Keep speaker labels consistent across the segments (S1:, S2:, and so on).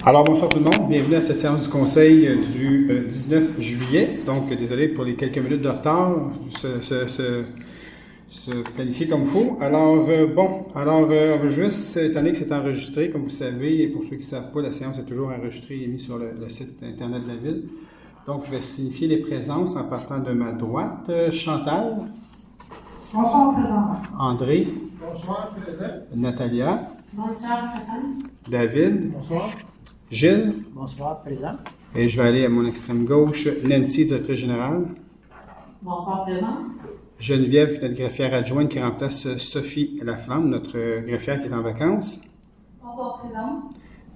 S1: Alors, bonsoir tout le monde. Bienvenue à cette séance du conseil du 19 juillet. Donc, désolé pour les quelques minutes de retard. Se planifier comme il faut. Alors, on va juste, étant donné que c'est enregistré, comme vous savez, et pour ceux qui ne savent pas, la séance est toujours enregistrée et mise sur le site Internet de la Ville. Donc, je vais signifier les présences en partant de ma droite. Chantal.
S2: Bonsoir, présent.
S1: André.
S3: Bonsoir, présent.
S1: Natalia.
S2: Bonsoir, présent.
S1: David.
S3: Bonsoir.
S1: Gilles.
S4: Bonsoir, présent.
S1: Et je vais aller à mon extrême gauche, Nancy, directrice générale.
S2: Bonsoir, présent.
S1: Geneviève, notre greffière adjointe qui remplace Sophie Laflamme, notre greffière qui est en vacances.
S2: Bonsoir, présent.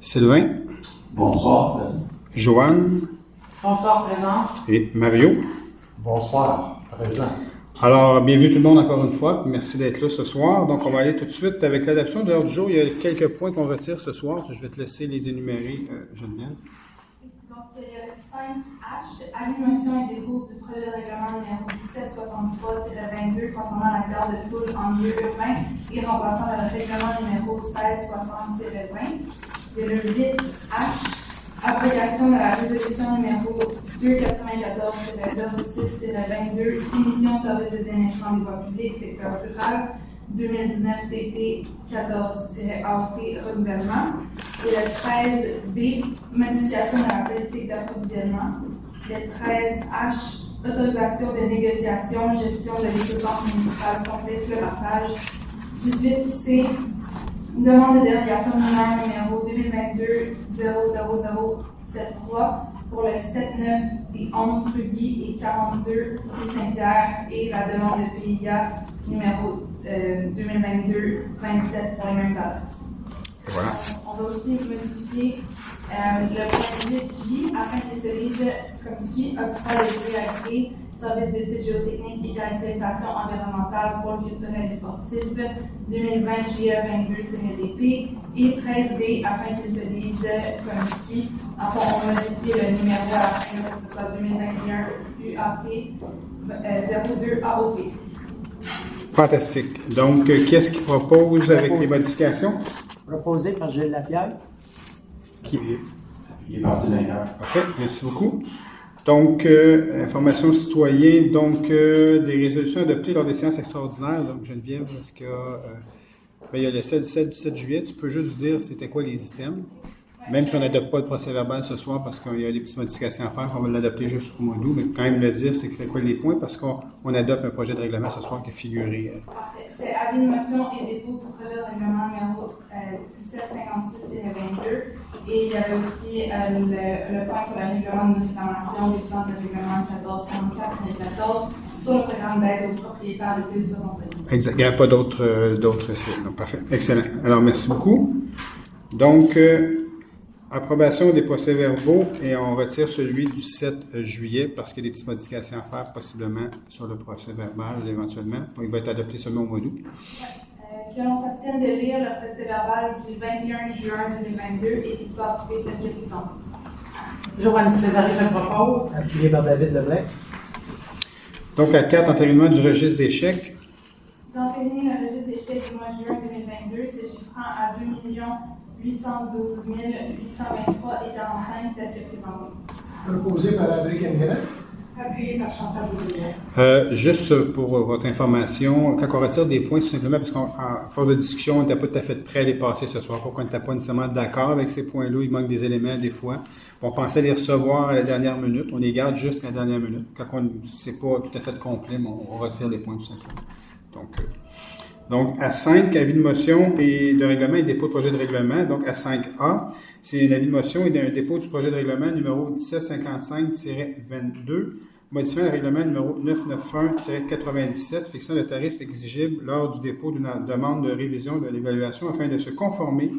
S1: Sylvain.
S5: Bonsoir, présent.
S1: Joanne.
S2: Bonsoir, présent.
S1: Et Mario.
S3: Bonsoir, présent.
S1: Alors, bienvenue tout le monde encore une fois. Merci d'être là ce soir. Donc, on va aller tout de suite avec l'adoption de l'ordre du jour. Il y a quelques points qu'on retire ce soir. Je vais te laisser les énumérer, Geneviève.
S2: Donc, il y a le 5H, animation et dépôt du projet de règlement numéro 1763-22 concernant la carte de poule en lieu urbain et remplaçant le règlement numéro 1660-20. Il y a le 8H, application de la résolution numéro 294-06-22, émission au service de déneigement des voies publiques, secteur rural, 2019 TP 14-AP, renouvellement. Et le 13B, modification de la politique d'approvisionnement. Le 13H, autorisation de négociation, gestion de l'équipement municipal complexe, le partage. 18C, demande de dérogation mineure numéro 2022-00073 pour le 7, 9 et 11 rue Guy et 42 rue Saint-Pierre et la demande de PIA numéro 2022-27 pour les mêmes adresses.
S1: Voilà.
S2: On va aussi modifier le point 8J afin qu'il se lise comme suit: octroi de GAG, service d'études géotechniques et caractérisation environnementale pour le culturel et sportif 2020 GE22-DP et 13D afin qu'il se lise comme suit. Enfin, on va modifier le numéro à la fin de ce soit 2021 UAP 02 AOP.
S1: Fantastique. Donc, qui est-ce qui propose avec les modifications?
S4: Proposé par Gilles Lapierre.
S1: Qui
S5: Il est passé d'un cœur.
S1: Parfait, merci beaucoup. Donc, information citoyen, donc des résolutions adoptées lors des séances extraordinaires. Donc, Geneviève, est-ce qu'il y a... il y a celle du 7 juillet. Tu peux juste dire c'était quoi les items, même si on n'adopte pas le procès-verbal ce soir parce qu'il y a des petites modifications à faire, on va l'adopter juste au mois d'août, mais quand même le dire, c'est quoi les points parce qu'on adopte un projet de règlement ce soir qui est figuré.
S2: Parfait. C'est avis de motion et dépôt du projet de règlement numéro 1756-22. Et il y avait aussi le point sur le règlement de réclamation des plans de règlement 1444-14 sur le programme d'aide aux propriétaires de plus de 60 ans.
S1: Exact. Il n'y a pas d'autres sites. Donc, parfait. Excellent. Alors, merci beaucoup. Donc, approbation des procès-verbaux et on retire celui du 7 juillet parce qu'il y a des petites modifications à faire possiblement sur le procès-verbal éventuellement. Il va être adopté seulement au mois d'août.
S2: Que l'on s'abstienne de lire le procès-verbal du 21 juin 2022 et qu'il soit approuvé tel que présenté.
S6: Joanne Césaré, je propose.
S4: Appuyé par David Leblanc.
S1: Donc, à 4, entérinement du registre des chèques.
S2: D'entériner le registre des chèques du mois de juin 2022 s'échiffrant à 2 812 823 et 45 tel que présenté.
S3: Proposé par André Kenguelen.
S6: Appuyé par Chantal Boudrière.
S1: Juste pour votre information, quand on retire des points, c'est simplement parce qu'à force de discussion, on n'était pas tout à fait prêt à les passer ce soir. Pourquoi on n'était pas nécessairement d'accord avec ces points-là? Il manque des éléments des fois. On pensait les recevoir à la dernière minute. On les garde juste à la dernière minute. Quand c'est pas tout à fait complet, mais on retire les points tout simplement. Donc, à 5, avis de motion et de règlement et dépôt de projet de règlement. Donc, à 5A, c'est un avis de motion et d'un dépôt du projet de règlement numéro 1755-22, modifiant le règlement numéro 991-97, fixant le tarif exigible lors du dépôt d'une demande de révision de l'évaluation afin de se conformer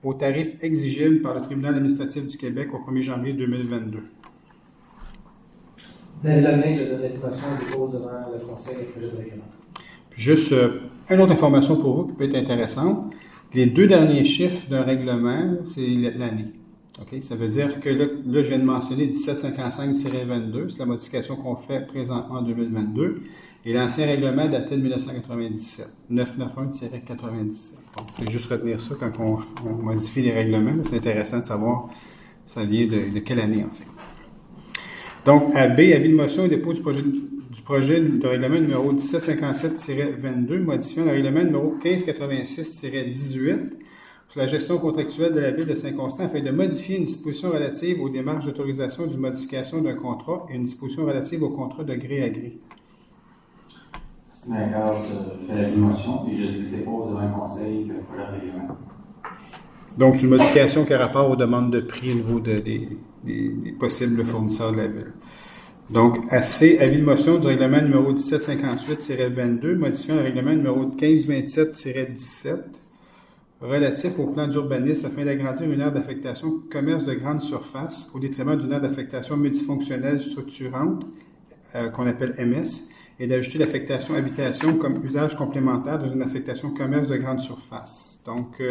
S1: au tarif exigible par le tribunal administratif du Québec au 1er janvier 2022.
S4: Dans l'année, je donne l'information et dépose devant le conseil des projets de règlement.
S1: Juste une autre information pour vous qui peut être intéressante. Les 2 derniers chiffres d'un règlement, c'est l'année. OK? Ça veut dire que là, je viens de mentionner 1755-22, c'est la modification qu'on fait présentement en 2022. Et l'ancien règlement datait de 1997, 991-97. Bon, je vais juste retenir ça quand on modifie les règlements. C'est intéressant de savoir ça vient de quelle année, en fait. Donc, à B, avis de motion au dépôt du projet de règlement numéro 1757-22, modifiant le règlement numéro 1586-18 sur la gestion contractuelle de la Ville de Saint-Constant afin de modifier une disposition relative aux démarches d'autorisation d'une modification d'un contrat et une disposition relative au contrat de gré à gré.
S5: Sinagas fait la motion et je le dépose devant le conseil le projet de règlement.
S1: Donc, c'est une modification qui a rapport aux demandes de prix au niveau des possibles fournisseurs de la Ville. Donc, à C, avis de motion du règlement numéro 1758-22, modifiant le règlement numéro 1527-17, relatif au plan d'urbanisme afin d'agrandir une aire d'affectation commerce de grande surface au détriment d'une aire d'affectation multifonctionnelle structurante, qu'on appelle MS, et d'ajouter l'affectation habitation comme usage complémentaire dans une affectation commerce de grande surface. Donc,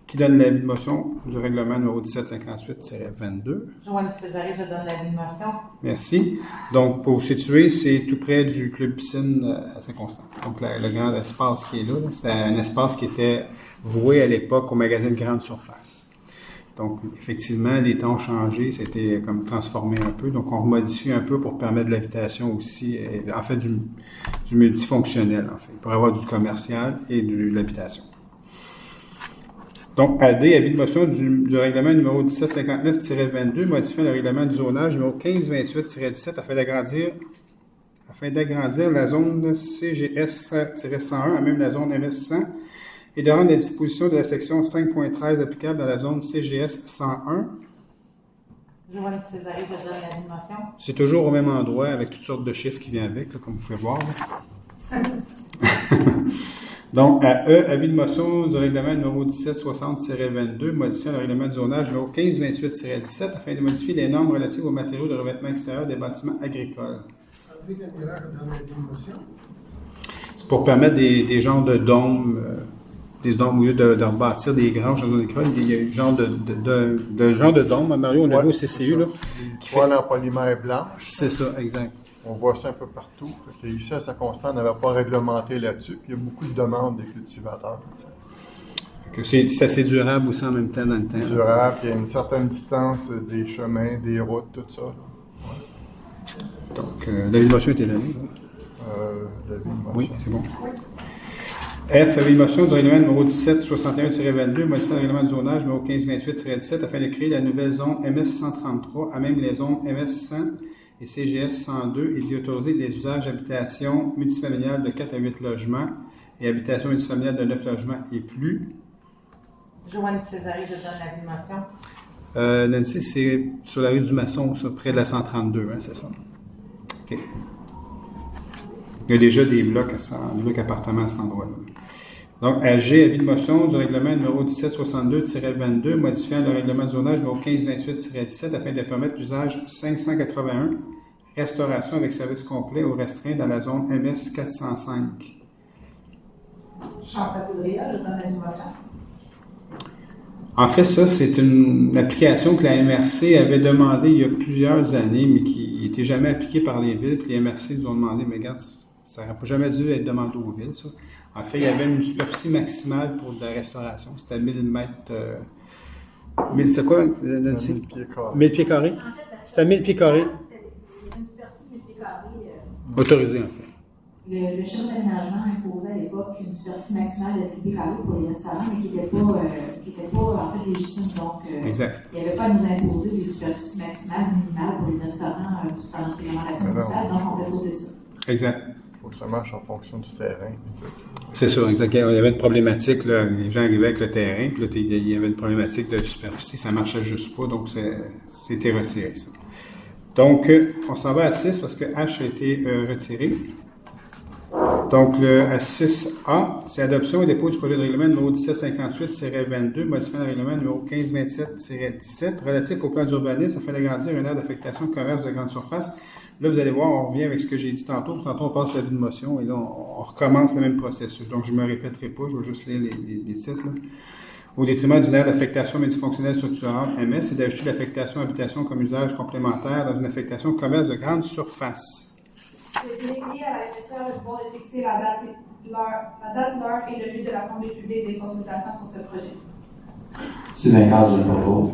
S1: qui donne l'avis de motion du règlement numéro 1758-22?
S6: Joanne Césarée, je donne l'avis de motion.
S1: Merci. Donc, pour vous situer, c'est tout près du club piscine à Saint-Constant. Donc, le grand espace qui est là, c'est un espace qui était voué à l'époque au magasin de grande surface. Donc, effectivement, les temps ont changé, c'était comme transformé un peu. Donc, on remodifie un peu pour permettre de l'habitation aussi, en fait, du multifonctionnel, en fait, pour avoir du commercial et de l'habitation. Donc, AD, avis de motion du règlement numéro 1759-22, modifiant le règlement du zonage numéro 1528-17 afin d'agrandir la zone CGS-101 à même la zone MS100 et de rendre la disposition de la section 5.13 applicable dans la zone CGS-101.
S6: Joanne Césarée, je donne l'avis de motion.
S1: C'est toujours au même endroit avec toutes sortes de chiffres qui viennent avec, là, comme vous pouvez voir. Donc, à E, avis de motion du règlement numéro 1760-22, modifiant le règlement du zonage numéro 1528-17 afin de modifier les normes relatives aux matériaux de revêtement extérieur des bâtiments agricoles.
S3: André Camara, je donne l'avis de motion.
S1: C'est pour permettre des genres de dômes, des dômes au lieu de rebâtir des granges dans une école. Il y a un genre de dôme, Mario, on a vu au CCU. Là,
S3: Qui toile en polymère blanche.
S1: c'est ça, exact.
S3: On voit ça un peu partout. Ici, à Saint-Constant, on n'avait pas réglementé là-dessus. Puis il y a beaucoup de demandes des cultivateurs.
S1: C'est assez durable aussi en même temps dans le temps.
S3: Durable, puis il y a une certaine distance des chemins, des routes, tout ça.
S1: Donc, l'avis de motion était donné.
S3: L'avis de motion.
S1: Oui, c'est bon. F, avis de motion du règlement numéro 1761-22, modifiant le règlement de zonage numéro 1528-17 afin de créer la nouvelle zone MS-133 à même les zones MS-100 et CGS-102 et d'y autoriser les usages d'habitation multifamiliale de 4 à 8 logements et habitation multifamiliale de 9 logements et plus.
S6: Joanne Césarée, je donne l'avis de motion.
S1: Nancy, c'est sur la rue du Masson, ça, près de la 132, hein, c'est ça? OK. Il y a déjà des blocs appartements à cet endroit-là. Donc, à G, avis de motion du règlement numéro 1762-22, modifiant le règlement de zonage numéro 1528-17 afin de permettre l'usage 581, restauration avec service complet ou restreint dans la zone MS 405.
S6: Chantal Boudria, je donne l'avis de motion.
S1: En fait, ça, c'est une application que la MRC avait demandée il y a plusieurs années, mais qui n'était jamais appliquée par les villes. Puis les MRC nous ont demandé, mais regarde, ça n'aurait jamais dû être demandé aux villes, ça. En fait, il y avait une superficie maximale pour de la restauration. C'était 1000 mètres... c'est quoi, Nancy?
S3: 1000 pieds carrés.
S1: 1000 pieds carrés? C'était 1000 pieds carrés?
S2: C'était une superficie de 1000 pieds carrés.
S1: Autorisé, en fait.
S7: Le chef d'aménagement imposait à l'époque une superficie maximale de pieds carrés pour les restaurants, mais qui n'était pas en fait légitime. Donc,
S1: Exact.
S7: il n'y avait pas à nous imposer des superficies maximales minimales pour les restaurants pendant la réglementation initiale, donc on fait sauter ça.
S1: Exact.
S3: Il faut que ça marche en fonction du terrain.
S1: C'est ça, exact. Il y avait une problématique, là, les gens arrivaient avec le terrain, puis là, il y avait une problématique de superficie, ça ne marchait juste pas, donc c'était retiré, ça. Donc, on s'en va à 6 parce que H a été retiré. Donc, à 6A, c'est adoption et dépôt du projet de règlement numéro 1758-22, modifiant le règlement numéro 1527-17, relatif au plan d'urbanisme afin d'agrandir une aire d'affectation commerce de grande surface. Là, vous allez voir, on revient avec ce que j'ai dit tantôt. Tantôt, on passe l'avis de motion et là, on recommence le même processus. Donc, je ne me répéterai pas, je vais juste lire les titres. Là. au détriment d'une aire d'affectation multifonctionnelle structurante, MS, et d'ajouter l'affectation habitation comme usage complémentaire dans une affectation commerce de grande surface.
S2: De déléguer à la greffière le pouvoir de fixer la date, l'heure et le lieu de l'Assemblée publique des consultations sur ce projet.
S5: Sylvain Carr, je le propose.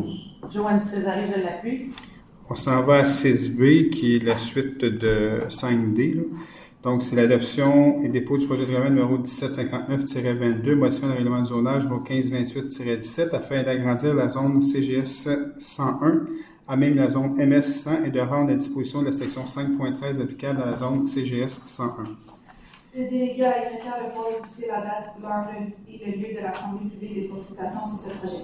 S6: Joanne Césaré, je l'appuie.
S1: On s'en va à 6B, qui est la suite de 5D, là. Donc, c'est l'adoption et dépôt du projet de règlement numéro 1759-22, modifiant le règlement de zonage numéro 1528-17 afin d'agrandir la zone CGS 101 à même la zone MS 100 et de rendre à disposition de la section 5.13 applicable à la zone CGS 101.
S2: De déléguer à la greffière le pouvoir de fixer la date, l'heure et le lieu de l'Assemblée publique des consultations sur ce projet.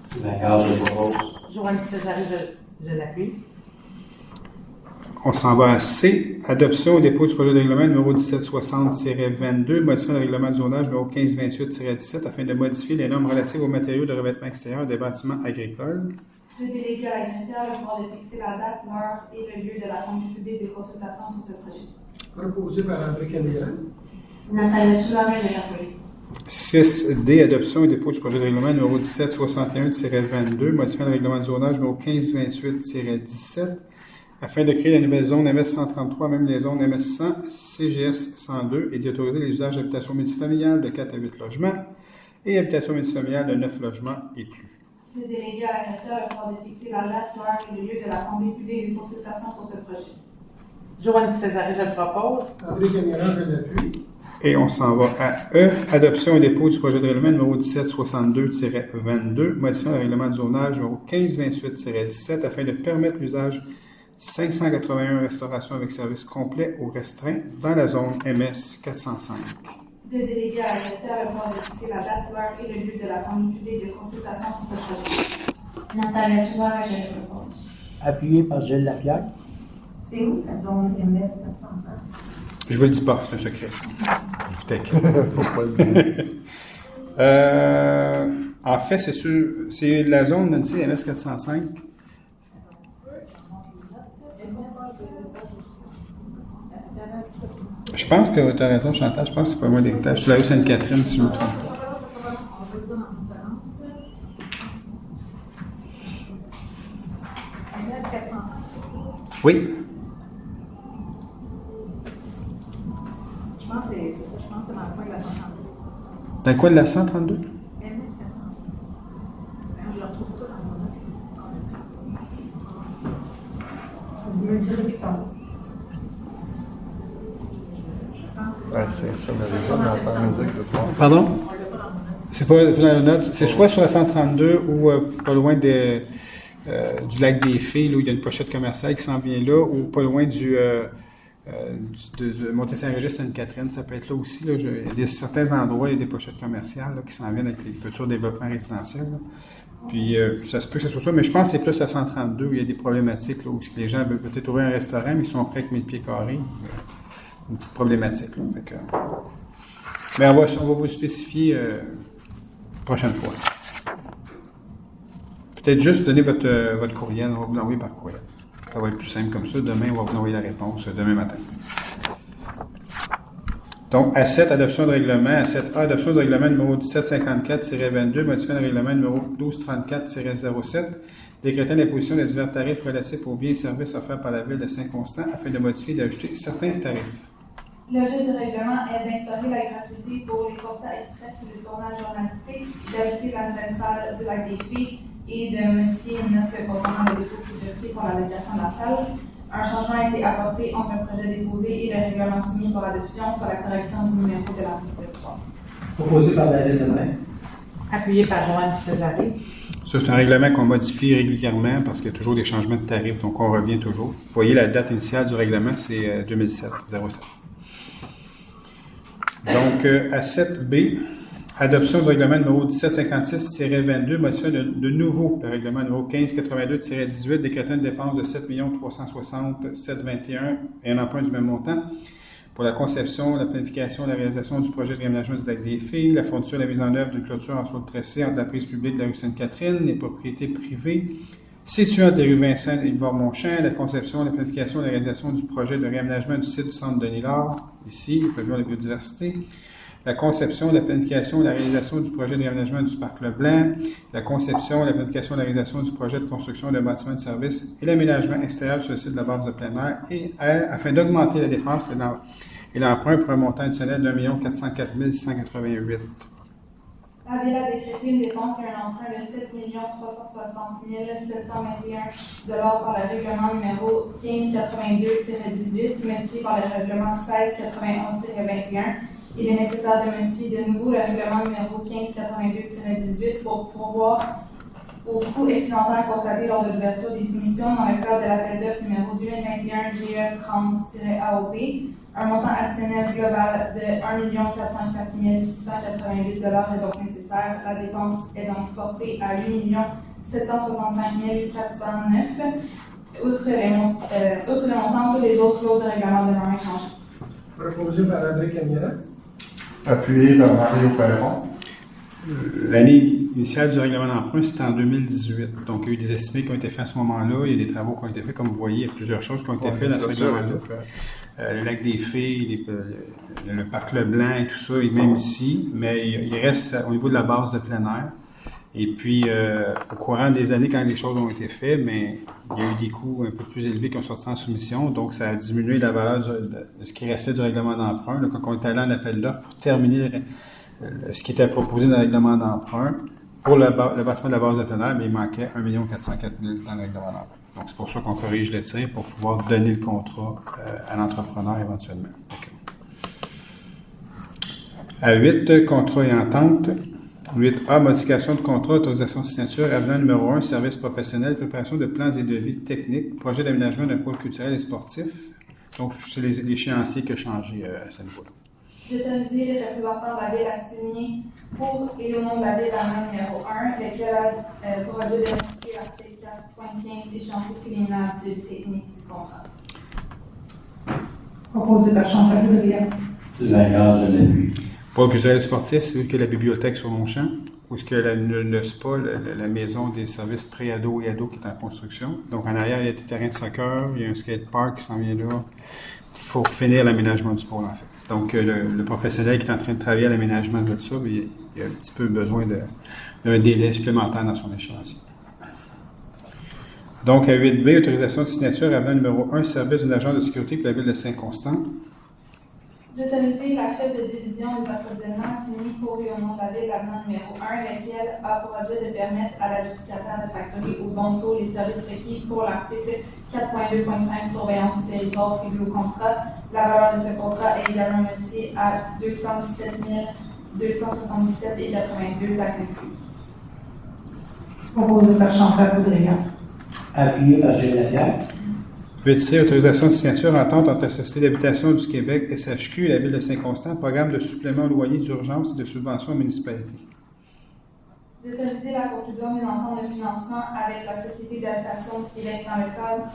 S5: Sylvain Carr, je le propose.
S6: Joanne Césaré, je l'appuie.
S1: On s'en va à C, adoption et dépôt du projet de règlement numéro 1760-22, modifiant le règlement de zonage numéro 1528-17 afin de modifier les normes relatives aux matériaux de revêtement extérieur des bâtiments agricoles.
S2: De déléguer à la greffière le pouvoir de fixer la date, l'heure et le lieu de l'Assemblée publique des consultations sur ce projet.
S8: Proposé par André Camiran.
S7: Nathalie Soulard, je l'appuie.
S1: 6D, adoption et dépôt du projet de règlement numéro 1761-22, modifiant le règlement de zonage numéro 1528-17 afin de créer la nouvelle zone MS 133, même les zones MS 100, CGS 102 et d'y autoriser les usages d'habitation multifamiliale de 4 à 8 logements et habitation multifamiliale de 9 logements et plus.
S2: De déléguer à la greffière le pouvoir de fixer la date, l'heure et le lieu de l'Assemblée publique des consultations sur ce projet.
S6: Joanne Césaré, je le propose.
S8: André Camiran, je l'appuie.
S1: Et on s'en va à E, adoption et dépôt du projet de règlement numéro 1762-22, modifiant le règlement de zonage numéro 1528-17 afin de permettre l'usage 581 restauration avec service complet ou restreint dans la zone MS 405.
S2: De déléguer à la greffière le pouvoir de fixer la date, l'heure et le lieu de l'Assemblée publique des consultations sur ce projet.
S7: Nathalie Soulard, je le propose.
S9: Appuyé par Gilles Lapierre.
S10: C'est où la zone MS 405?
S1: Je vous le dis pas, c'est un secret. Je vous taquine.
S3: Pourquoi le dire?
S1: En fait, c'est la zone Nancy MS 405. Je pense que tu as raison, Chantal. Je pense que c'est pas moi d'héritage. C'est la rue Sainte-Catherine, si je me trompe.
S10: MS 405.
S1: Oui.
S10: Je pense que c'est ça. Je pense que c'est dans le coin de la 132.
S1: Dans le coin de la 132?
S10: MS 405. Je le retrouve pas dans mon œuvre. Vous me direz plus tard.
S3: C'est ça, mais les gens n'entendent musique de toi.
S1: Pardon? C'est pas dans la note. C'est soit sur la 132 ou pas loin du lac des Filles, là, où il y a une pochette commerciale qui s'en vient là, ou pas loin de Monté-Saint-Régis Sainte-Catherine. Ça peut être là aussi. Là, il y a certains endroits, il y a des pochettes commerciales là, qui s'en viennent avec les futurs développements résidentiels. Là. Puis ça se peut que ce soit ça, mais je pense que c'est plus à 132 où il y a des problématiques là, où les gens veulent peut-être ouvrir un restaurant, mais ils sont prêts avec 1000 pieds carrés. C'est une petite problématique. Là, fait que... Mais on va vous le spécifier prochaine fois. Peut-être juste donner votre courriel, on va vous l'envoyer par courriel. Ça va être plus simple comme ça. Demain, on va vous envoyer la réponse, demain matin. Donc, A7, adoption de règlement. A7A, adoption de règlement numéro 1754-22, modifiant le règlement numéro 1234-07, décrétant l'imposition de divers tarifs relatifs aux biens et services offerts par la Ville de Saint-Constant afin de modifier et d'ajouter certains tarifs.
S2: L'objet du règlement est d'instaurer la gratuité pour les constats express et le tournage journalistique, d'ajouter la nouvelle salle du lac des Filles et de modifier une note concernant le dépôt de sécurité pour la location de la salle. Un changement a été apporté entre un projet déposé et le règlement soumis pour adoption sur la correction du numéro de l'article 3.
S9: Proposé par David Lemay.
S6: Appuyé par Joanne Césaré.
S1: Ça, c'est un règlement qu'on modifie régulièrement parce qu'il y a toujours des changements de tarifs, donc on revient toujours. Vous voyez, la date initiale du règlement, c'est 2007. Donc, à 7B, adoption du règlement numéro 1756-22, modifiant de nouveau le règlement numéro 1582-18, décrétant une dépense de 7 360 721 et un emprunt du même montant pour la conception, la planification et la réalisation du projet de réaménagement du lac des Filles, la fourniture et la mise en œuvre d'une clôture en saule tressée entre la prise publique de la rue Sainte-Catherine, les propriétés privées situées entre les rues Vincent et Yvon-Montchamp, la conception, la planification et la réalisation du projet de réaménagement du site du centre Denis-Laure, ici, le pavillon de la biodiversité, la conception, la planification et la réalisation du projet d'aménagement du Parc Leblanc, la conception, la planification et la réalisation du projet de construction d'un bâtiment de service et l'aménagement extérieur sur le site de la base de plein air, et afin d'augmenter la dépense et l'emprunt pour un montant additionnel d'1 404 188.
S2: La Ville a décrété une dépense et un emprunt de 7 360 721 $ par le règlement numéro 1582-18, modifié par le règlement 1691-21. Il est nécessaire de modifier de nouveau le règlement numéro 1582-18 pour pourvoir au coût excédentaire constaté lors de l'ouverture des soumissions dans le cadre de l'appel d'offres numéro 2021 GE 30-AOP. Un montant additionnel global de 1 404 688 $ est donc nécessaire. La dépense est donc portée à 8 765 409 $. Outre le montant, toutes les autres clauses de règlement demeurent inchangées.
S8: Proposé par André Camira.
S3: Appuyé par Mario Perron.
S1: L'année initiale du règlement d'emprunt, c'était en 2018. Donc, il y a eu des estimés qui ont été faits à ce moment-là. Il y a des travaux qui ont été faits. Comme vous voyez, il y a plusieurs choses qui ont été faites dans ce règlement-là. Le lac des Filles, le parc Leblanc et tout ça, et même ici. Mais il reste au niveau de la base de plein air. Et puis, au courant des années, quand les choses ont été faites, mais il y a eu des coûts un peu plus élevés qui ont sorti en soumission. Donc, ça a diminué la valeur de ce qui restait du règlement d'emprunt. Là, quand on est allé en appel d'offres pour terminer ce qui était proposé dans le règlement d'emprunt pour le bâtiment de la base de plein air, mais il manquait 1 404 000 dans le règlement d'emprunt. Donc, c'est pour ça qu'on corrige le tir pour pouvoir donner le contrat à l'entrepreneur éventuellement. Okay. À 8, contrat et entente. 8A, modification de contrat, autorisation de signature, avenant numéro 1, service professionnel, préparation de plans et devis techniques, projet d'aménagement d'un pôle culturel et sportif. Donc, c'est l'échéancier qui a changé à ce niveau-là.
S2: D'autoriser les représentants de la Ville à signer pour et au nom de la Ville l'avenant numéro 1, lequel a pour objet de modifier l'article 4.15 échéancier préliminaire du technique du contrat.
S10: Proposé par Chantal Boudria.
S5: Sylvain Gage, je l'appuie.
S1: Pôle culturel et sportif, c'est où que la bibliothèque sur Longchamp, où est-ce que le SPA, la maison des services pré-ados et ados qui est en construction. Donc, en arrière, il y a des terrains de soccer, il y a un skatepark qui s'en vient là. Il faut finir l'aménagement du pôle, en fait. Donc, le professionnel qui est en train de travailler à l'aménagement de tout ça, il a un petit peu besoin d'un délai supplémentaire dans son échéancier. Donc, à 8B, autorisation de signature avenant numéro 1, service d'une agence de sécurité pour la Ville de Saint-Constant.
S2: D'autoriser la chef de division des approvisionnements signé pour et au nom de la Ville l'avenant numéro 1, lequel a pour objet de permettre à l'adjudicataire de facturer au bon taux les services requis pour l'article 4.2.5 surveillance du territoire prévu au contrat. La valeur de ce contrat est également modifiée à 217 277 et 82 taxes incluses.
S10: Proposé par Chantal Boudria.
S9: Appuyé par Gilles Lapierre.
S1: 8C, autorisation de signature entente entre la Société d'habitation du Québec, SHQ, et la Ville de Saint-Constant, programme de supplément au loyer d'urgence et de subvention aux municipalités.
S2: D'autoriser la conclusion d'une entente de financement avec la Société d'habitation du Québec dans le cadre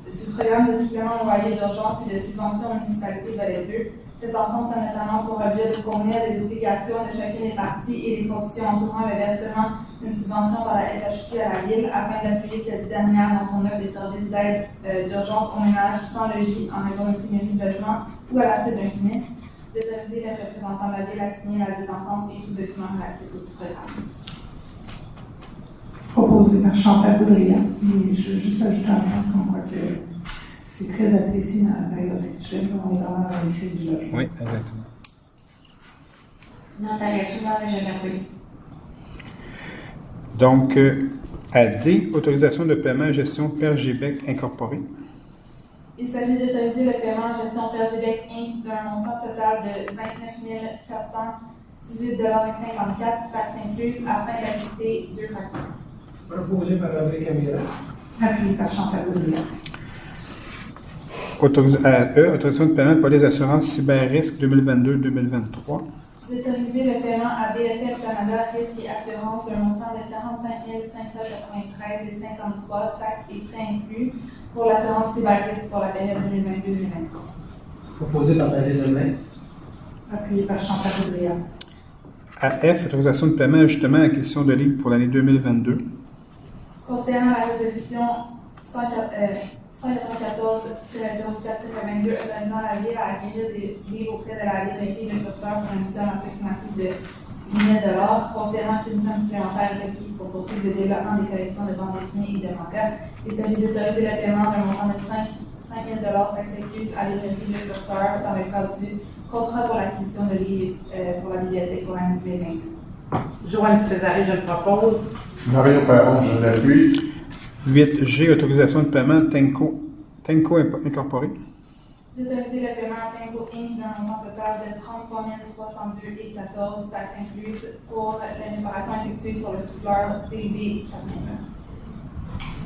S2: du programme de supplément au loyer d'urgence et de subvention aux municipalités volet 2. Cette entente a notamment pour objet de convenir des obligations de chacune des parties et des conditions entourant le versement d'une subvention par la SHQ à la Ville afin d'appuyer cette dernière dans son œuvre des services d'aide d'urgence aux ménages sans logis en raison d'une pénurie de logement ou à la suite d'un sinistre. D'autoriser les représentants de la Ville à signer la dite entente et tout document relatif au programme.
S10: Proposé par Chantal Boudria. Et je veux juste ajouter un point qu'on voit que c'est très apprécié dans la période actuelle. On est vraiment dans le cri du logement.
S1: Oui, exactement.
S7: Natalia Souvard et Jeanne Arpouille.
S1: Donc, à D, autorisation de paiement et gestion Pergébec Incorporé.
S2: Il s'agit d'autoriser le paiement en gestion Pergébec Inc. d'un montant total de 29 418,54 $, taxes incluses, afin d'acquitter 2 factures.
S8: Proposé par André Camira.
S10: Appuyé par Chantal Boudria.
S1: À E, autorisation de paiement pour les assurances cyber-risque 2022-2023.
S2: D'autoriser le paiement à BFF Canada Risque et Assurance d'un montant de 45 593 et 53 taxes et frais inclus pour l'assurance cyber-risque pour la période 2022-2023.
S9: Proposé par David Lemay.
S10: Appuyé par Chantal Boudria.
S1: À F, autorisation de paiement ajustement à acquisition de livres pour l'année 2022.
S2: Concernant la résolution 194-04-22 autorisant la Ville à acquérir des livres auprès de la librairie de sauveteurs pour une somme approximative de 8 000 $, considérant qu'une somme supplémentaire est requise pour poursuivre le développement des collections de bandes dessinées et de mangas. Il s'agit d'autoriser le paiement d'un montant de 5 000 $ taxes incluses à la librairie de sauveteurs dans le cadre du contrat pour l'acquisition de livres pour la bibliothèque pour l'année 2020.
S6: Joanne Césaré, je le propose.
S3: Mario Perron, je l'appuie.
S1: 8G, autorisation de paiement Tenco Incorporé.
S2: D'autoriser le paiement à Tenco Inc. d'un montant total de 33 302,14 taxes incluses pour la réparation effectuée sur le souffleur DB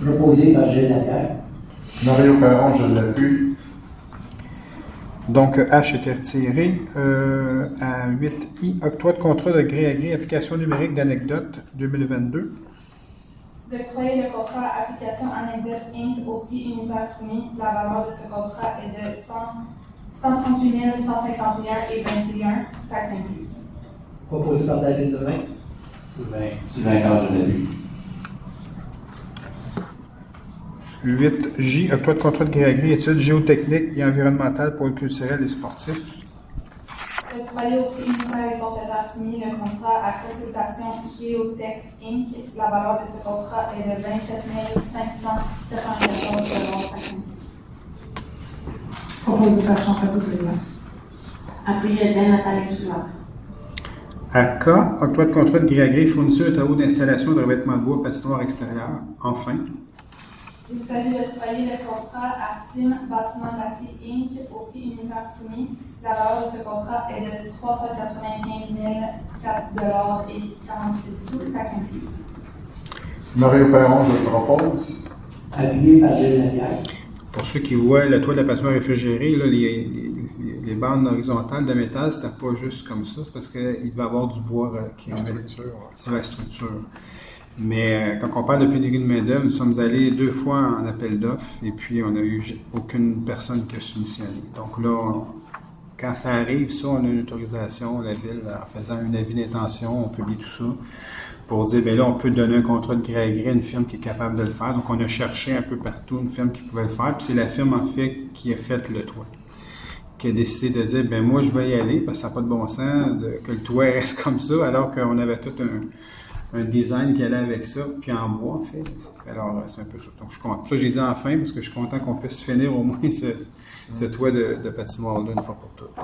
S2: 89.
S9: Proposé par Gilles Lapierre.
S3: Mario Perron, je l'appuie.
S1: Donc, H était retiré. À 8I, octroi de contrat de gré à gré, application numérique d'anecdote 2022.
S2: D'octroyer le contrat Application Anecdote Inc. au prix unitaire soumis. La valeur de ce contrat est de 138 151,21 taxes incluses.
S9: Proposé par David Demain.
S5: Sylvain Carr, je l'appuie.
S1: 8J, octroi de contrat de gré à gré, études géotechniques et environnementales pour le culturel et sportif.
S2: D'octroyer au prix unitaire et forfaitaire soumis le contrat à Consultation Géotex Inc. La valeur de ce contrat est de 27 594 $, taxes incluses.
S10: Proposé par Chantal Boudria.
S7: Appuyé de Nathalie Soulard.
S1: À K, octroi de contrat de gré à gré, fourniture de travaux d'installation de revêtement de bois patinoire extérieur. Enfin.
S2: Il s'agit d'octroyer le contrat à Sim Bâtiment Glacier Inc. au prix unitaire soumis. La valeur de ce contrat est de 395 004,46 $, taxes incluses.
S3: Mario Perron, je le propose.
S9: Appuyé par Gilles Lapierre.
S1: Pour ceux qui voient la toile de la patinoire réfrigérée, là, les bandes horizontales de métal, c'était pas juste comme ça, c'est parce qu'il devait y avoir du bois qui est sur la structure. Mais quand on parle de pénurie de main-d'œuvre, nous sommes allés 2 fois en appel d'offres et puis on n'a eu aucune personne qui a soumissionné. Donc là, quand ça arrive, ça, on a une autorisation, la Ville, en faisant un avis d'intention, on publie tout ça pour dire, bien là, on peut donner un contrat de gré à gré à une firme qui est capable de le faire. Donc on a cherché un peu partout une firme qui pouvait le faire, puis c'est la firme, en fait, qui a fait le toit, qui a décidé de dire, bien moi, je vais y aller parce que ça n'a pas de bon sens que le toit reste comme ça, alors qu'on avait tout un design qui allait avec ça, puis en bois, en fait. Alors, c'est un peu ça. Donc, je suis content. Ça, j'ai dit enfin, parce que je suis content qu'on puisse finir au moins ce toit de patinoire-là une fois pour toutes.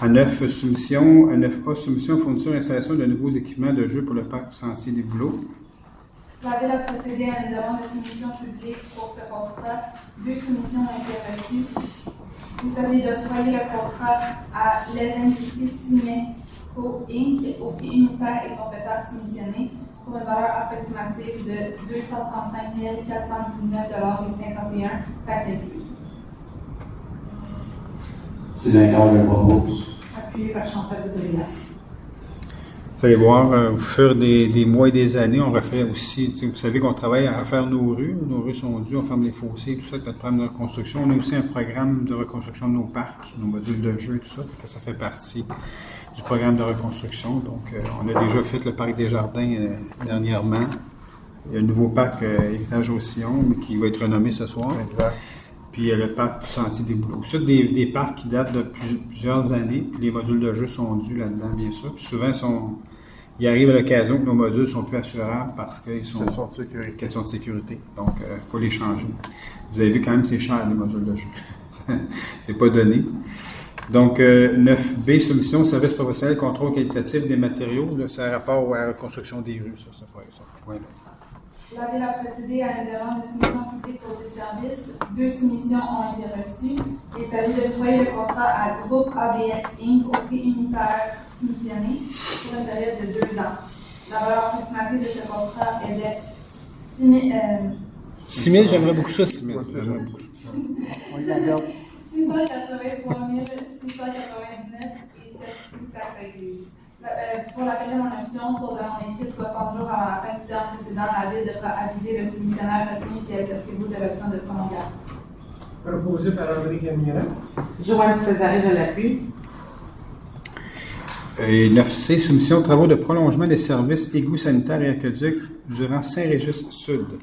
S1: À 9, soumission. À 9A, soumission, fourniture et installation de nouveaux équipements de jeu pour le parc Sentier des Bouleaux.
S2: La Ville a procédé à une demande de soumission publique pour ce contrat. 2 soumissions ont été reçues. Il s'agit d'octroyer le contrat à Les Industries Cimeco Inc. au prix unitaire et forfaitaire soumissionné pour une valeur approximative de 235 419,51 $, taxes incluses.
S5: Sylvain Carr, je le propose.
S10: Appuyé par Chantal Boudria.
S1: Vous allez voir, au fur des mois et des années, on refait aussi, vous savez qu'on travaille à refaire nos rues sont dues, on ferme les fossés, tout ça, avec notre programme de reconstruction. On a aussi un programme de reconstruction de nos parcs, nos modules de jeu, tout ça, que ça fait partie du programme de reconstruction. Donc, on a déjà fait le parc des Jardins dernièrement. Il y a un nouveau parc Héritage au Sillon qui va être renommé ce soir.
S3: Exact.
S1: Puis le parc du Sentier des Bouleaux. C'est des parcs qui datent de plusieurs années, puis les modules de jeu sont dus là-dedans, bien sûr. Puis souvent, il arrive à l'occasion que nos modules sont plus assurables parce qu'ils sont question de sécurité. Donc, il faut les changer. Vous avez vu quand même, c'est cher, les modules de jeu. C'est pas donné. Donc, 9B, soumission, service professionnel, contrôle qualitatif des matériaux. Là, c'est un rapport à la reconstruction des rues, ça, c'est pas ça. Voilà.
S2: La Ville a procédé à une demande de soumission publique pour ces services. 2 soumissions ont été reçues. Il s'agit d'octroyer le contrat à Groupe ABS Inc. au prix unitaire soumissionné pour une période de 2 ans. La valeur approximative de ce contrat est de 6 000,
S1: j'aimerais beaucoup ça, 6 000.
S9: On l'adore.
S2: 683 699 et 7 taxes incluses. Pour la période en option, sur demande écrite 60 jours avant la fin du terme précédent, la Ville devra aviser le soumissionnaire retenu si elle se prévaut de l'option de prolongation.
S8: Proposé par André Camira.
S6: Joanne Césaré, je l'appuie.
S1: Et 9C, soumission de travaux de prolongement des services égouts sanitaires et aqueducs durant Saint-Régis Sud.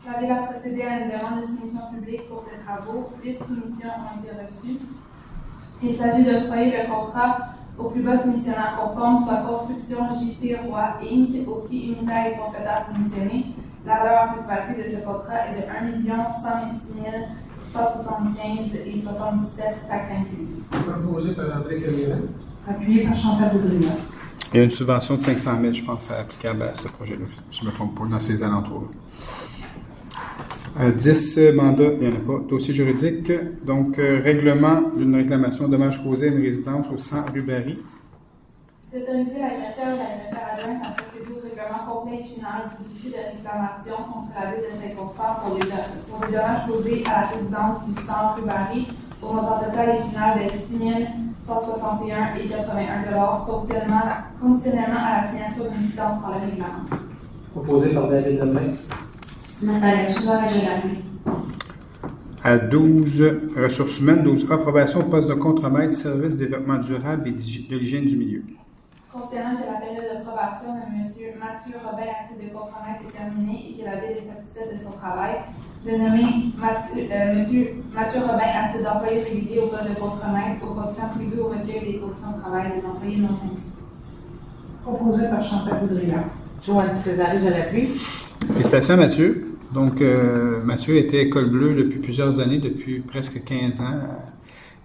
S2: La Ville a procédé à une demande de soumission publique pour ces travaux. 8 soumissions ont été reçues. Il s'agit d'octroyer le contrat au plus bas soumissionnaire conforme, soit Construction JP Roy Inc., au prix unitaire et forfaitaire soumissionné. La valeur approximative de ce contrat est de 1 126 175 et 77 taxes incluses.
S8: Proposé par André Camilleret.
S10: Appuyé par Chantal Boudria.
S1: Il y a une subvention de 500 000, je pense, applicable à ce projet-là, si je ne me trompe pas, dans ces alentours-là. 10 mandats, il n'y en a pas. Dossier juridique, donc règlement d'une réclamation dommage causé à une résidence au 100 rue Barry.
S2: D'autoriser la greffière ou la greffière adjointe à procéder au règlement complet et final du dossier de réclamation contre la Ville de Saint-Constant pour les dommages causés à la résidence du 100 rue Barry au montant total et final de 6 161,81 $, conditionnellement à la signature d'une quittance par le règlement.
S9: Proposé par David Lemay.
S7: Nathalie Souverain, je l'appuie.
S1: À 12, ressources humaines, 12, approbation au poste de contremaître, service développement durable et de l'hygiène du milieu.
S2: Considérant que la période de probation de M. Mathieu Robin à titre de contremaître est terminée et que la Ville est satisfaite de son travail, de nommer M. Mathieu Robin à titre d'employé régulier au poste de contremaître aux conditions prévues au recueil des conditions de travail des employés non syndiqués.
S10: Proposé par Chantal Boudria.
S6: Joanne Césari, je l'appuie.
S1: Félicitations à Mathieu. Donc, Mathieu était école bleue depuis plusieurs années, depuis presque 15 ans,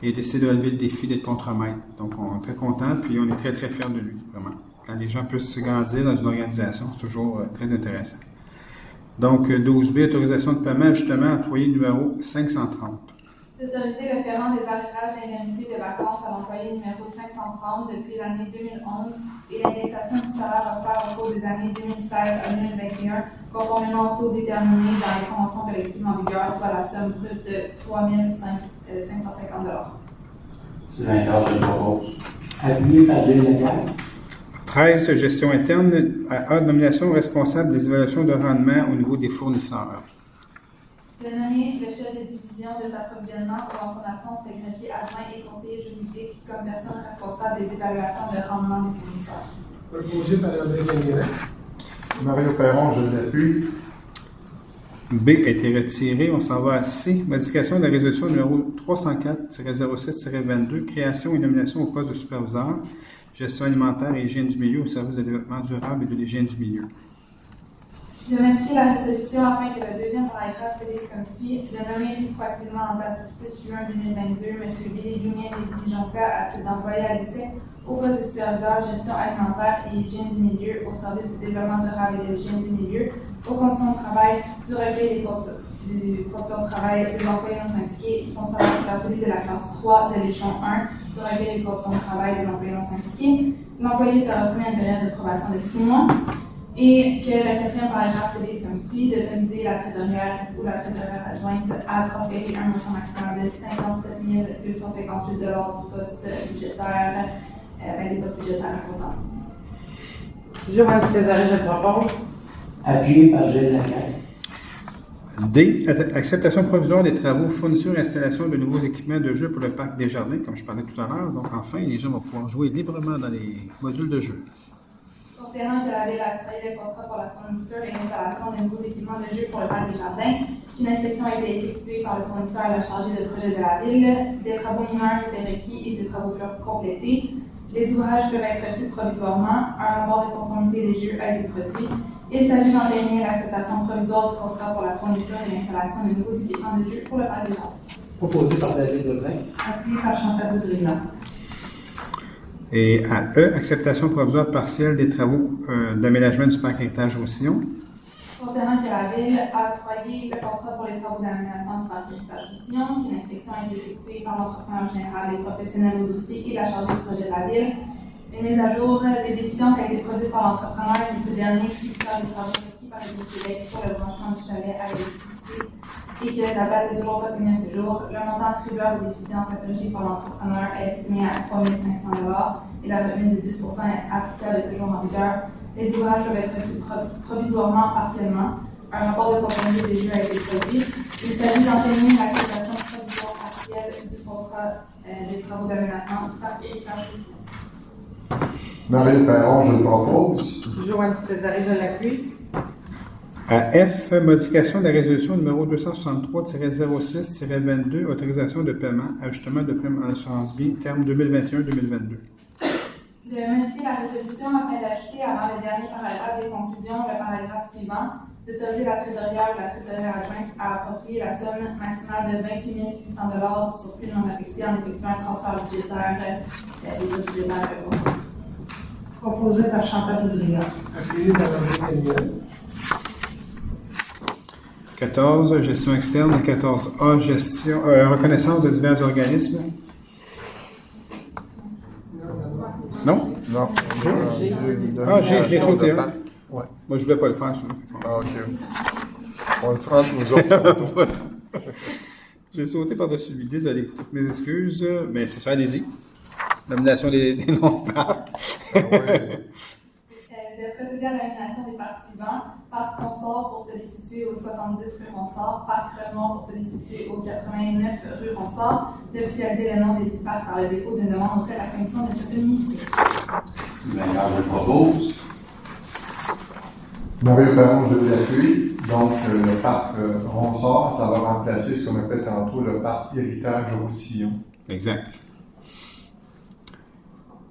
S1: et a décidé de relever le défi d'être contremaître. Donc, on est très contents, puis on est très, très fiers de lui, vraiment. Quand les gens peuvent se grandir dans une organisation, c'est toujours très intéressant. Donc, 12B, autorisation de paiement, justement, employé numéro 530.
S2: D'autoriser le paiement des arrérages d'indemnité de vacances à l'employé numéro 530 depuis l'année 2011 et l'indexation du salaire offert au cours des années 2016 à 2021, conformément au taux déterminé dans les conventions collectives en vigueur, soit la somme brute de 3 550 $.
S5: Sylvain Carr, je le propose.
S9: Appuyé par Gilles Lagarde.
S1: 13, gestion interne. À A, nomination responsable des évaluations de rendement au niveau des fournisseurs.
S2: De nommer le chef de division des approvisionnements ou en son absence le greffier adjoint et conseiller juridique comme personne responsable des évaluations de rendement des fournisseurs.
S8: Proposé par André Camilleret.
S3: Mario Perron, je l'appuie.
S1: B a été retiré. On s'en va à C. Modification de la résolution numéro 304-06-22, création et nomination au poste de superviseur, gestion alimentaire et hygiène du milieu au service de développement durable et de l'hygiène du milieu.
S2: De modifier la résolution afin que le deuxième paragraphe se lise comme suit. De nommer rétroactivement en date du 6 juin 2022 M. Billy Julien Lédi Jonca à titre d'employé à l'ICE au poste de superviseur gestion alimentaire et hygiène du milieu au service du développement durable et de l'hygiène du milieu aux conditions de travail du recueil des conditions de travail des employés non syndiqués. Son salaire sera celui de la classe 3 de l'échelon 1 du recueil des conditions de travail des employés non syndiqués. L'employé sera soumis à une période de probation de 6 mois. Et que le quatrième paragraphe se lise comme suit, d'autoriser la trésorière ou la trésorière adjointe à transférer un montant maximal de 57 258 $ du poste budgétaire, des postes budgétaires ressemblants.
S6: Joanne Césari, je le propose.
S9: Appuyé par Gilles Lagarde.
S1: D. Acceptation provisoire des travaux, fourniture et installation de nouveaux équipements de jeu pour le parc des Jardins, comme je parlais tout à l'heure. Donc, enfin, les gens vont pouvoir jouer librement dans les modules de jeu.
S2: Considérant que la Ville a travaillé le contrat pour la fourniture et l'installation de nouveaux équipements de jeu pour le parc des Jardins, une inspection a été effectuée par le fournisseur et le chargé de projet de la Ville, des travaux mineurs étaient requis et ces travaux furent complétés. Les ouvrages peuvent être reçus provisoirement, un rapport de conformité des jeux a été produit. Il s'agit d'entériner l'acceptation provisoire du contrat pour la fourniture et l'installation de nouveaux équipements de jeu pour le parc des Jardins.
S9: Proposé par David Lemay.
S10: Appuyé par Chantal Boudria.
S1: Et à E, acceptation provisoire partielle des travaux d'aménagement du parc Héritage Roussillon.
S2: Concernant que la Ville a octroyé le contrat pour les travaux d'aménagement du parc Héritage Roussillon, une inspection a été effectuée par l'entrepreneur général, les professionnels au dossier et la chargée de projet de la Ville. Une mise à jour des déficiences a été produite par l'entrepreneur et ce dernier suit faire des travaux requis par les Québec pour le branchement du chalet à l'électricité et que la date n'est toujours pas tenue à ce jour. Le montant attribuable aux déficiences interrogées par l'entrepreneur est estimé à 3 500 $ et la remise de 10 % applicable est toujours en vigueur. Les ouvrages peuvent être reçus provisoirement, partiellement. Un rapport de conformité des jeux a été produit. Il s'agit d'entériner l'acceptation provisoire partielle du contrat des travaux d'aménagement du parc Héritage Roussillon.
S3: Marie Perron, je le propose.
S6: Joanne Césari, je l'appuie.
S1: À F, modification de la résolution numéro 263-06-22, autorisation de paiement, ajustement de prime en assurance vie, terme 2021-2022.
S2: De modifier la résolution afin d'ajouter avant le dernier paragraphe des conclusions le paragraphe suivant, d'autoriser la trésorière ou la trésorière adjointe à approprier la somme maximale de 28 600 $ du surplus non affecté en effectuant un transfert budgétaire des autres budgétaires.
S10: Proposé par Chantal Boudria.
S8: Appuyé par André Camiret.
S1: 14, gestion externe. 14A, reconnaissance de divers organismes. Non?
S3: Non.
S1: Je l'ai sauté. Hein?
S3: Ouais.
S1: Moi, je voulais pas le faire, ça.
S3: Ah, OK. On le fera entre nous autres.
S1: J'ai sauté par-dessus lui. Désolé. Toutes mes excuses. Mais c'est ça, allez-y. Nomination des noms de parcs.
S2: De procéder à la nomination des parcs suivants. Parc Ronsard pour celui situé au 70 rue Ronsard. Parc Remont pour celui situé au 89 rue Ronsard. D'officialiser le nom des 10 parcs par le dépôt d'une demande auprès de la commission de municipale.
S5: Sylvain Carl, je propose.
S3: Mario Perron, je l'appuie. Donc, le parc Ronsard, ça va remplacer ce qu'on appelle tantôt le parc Héritage Roussillon.
S1: Exact.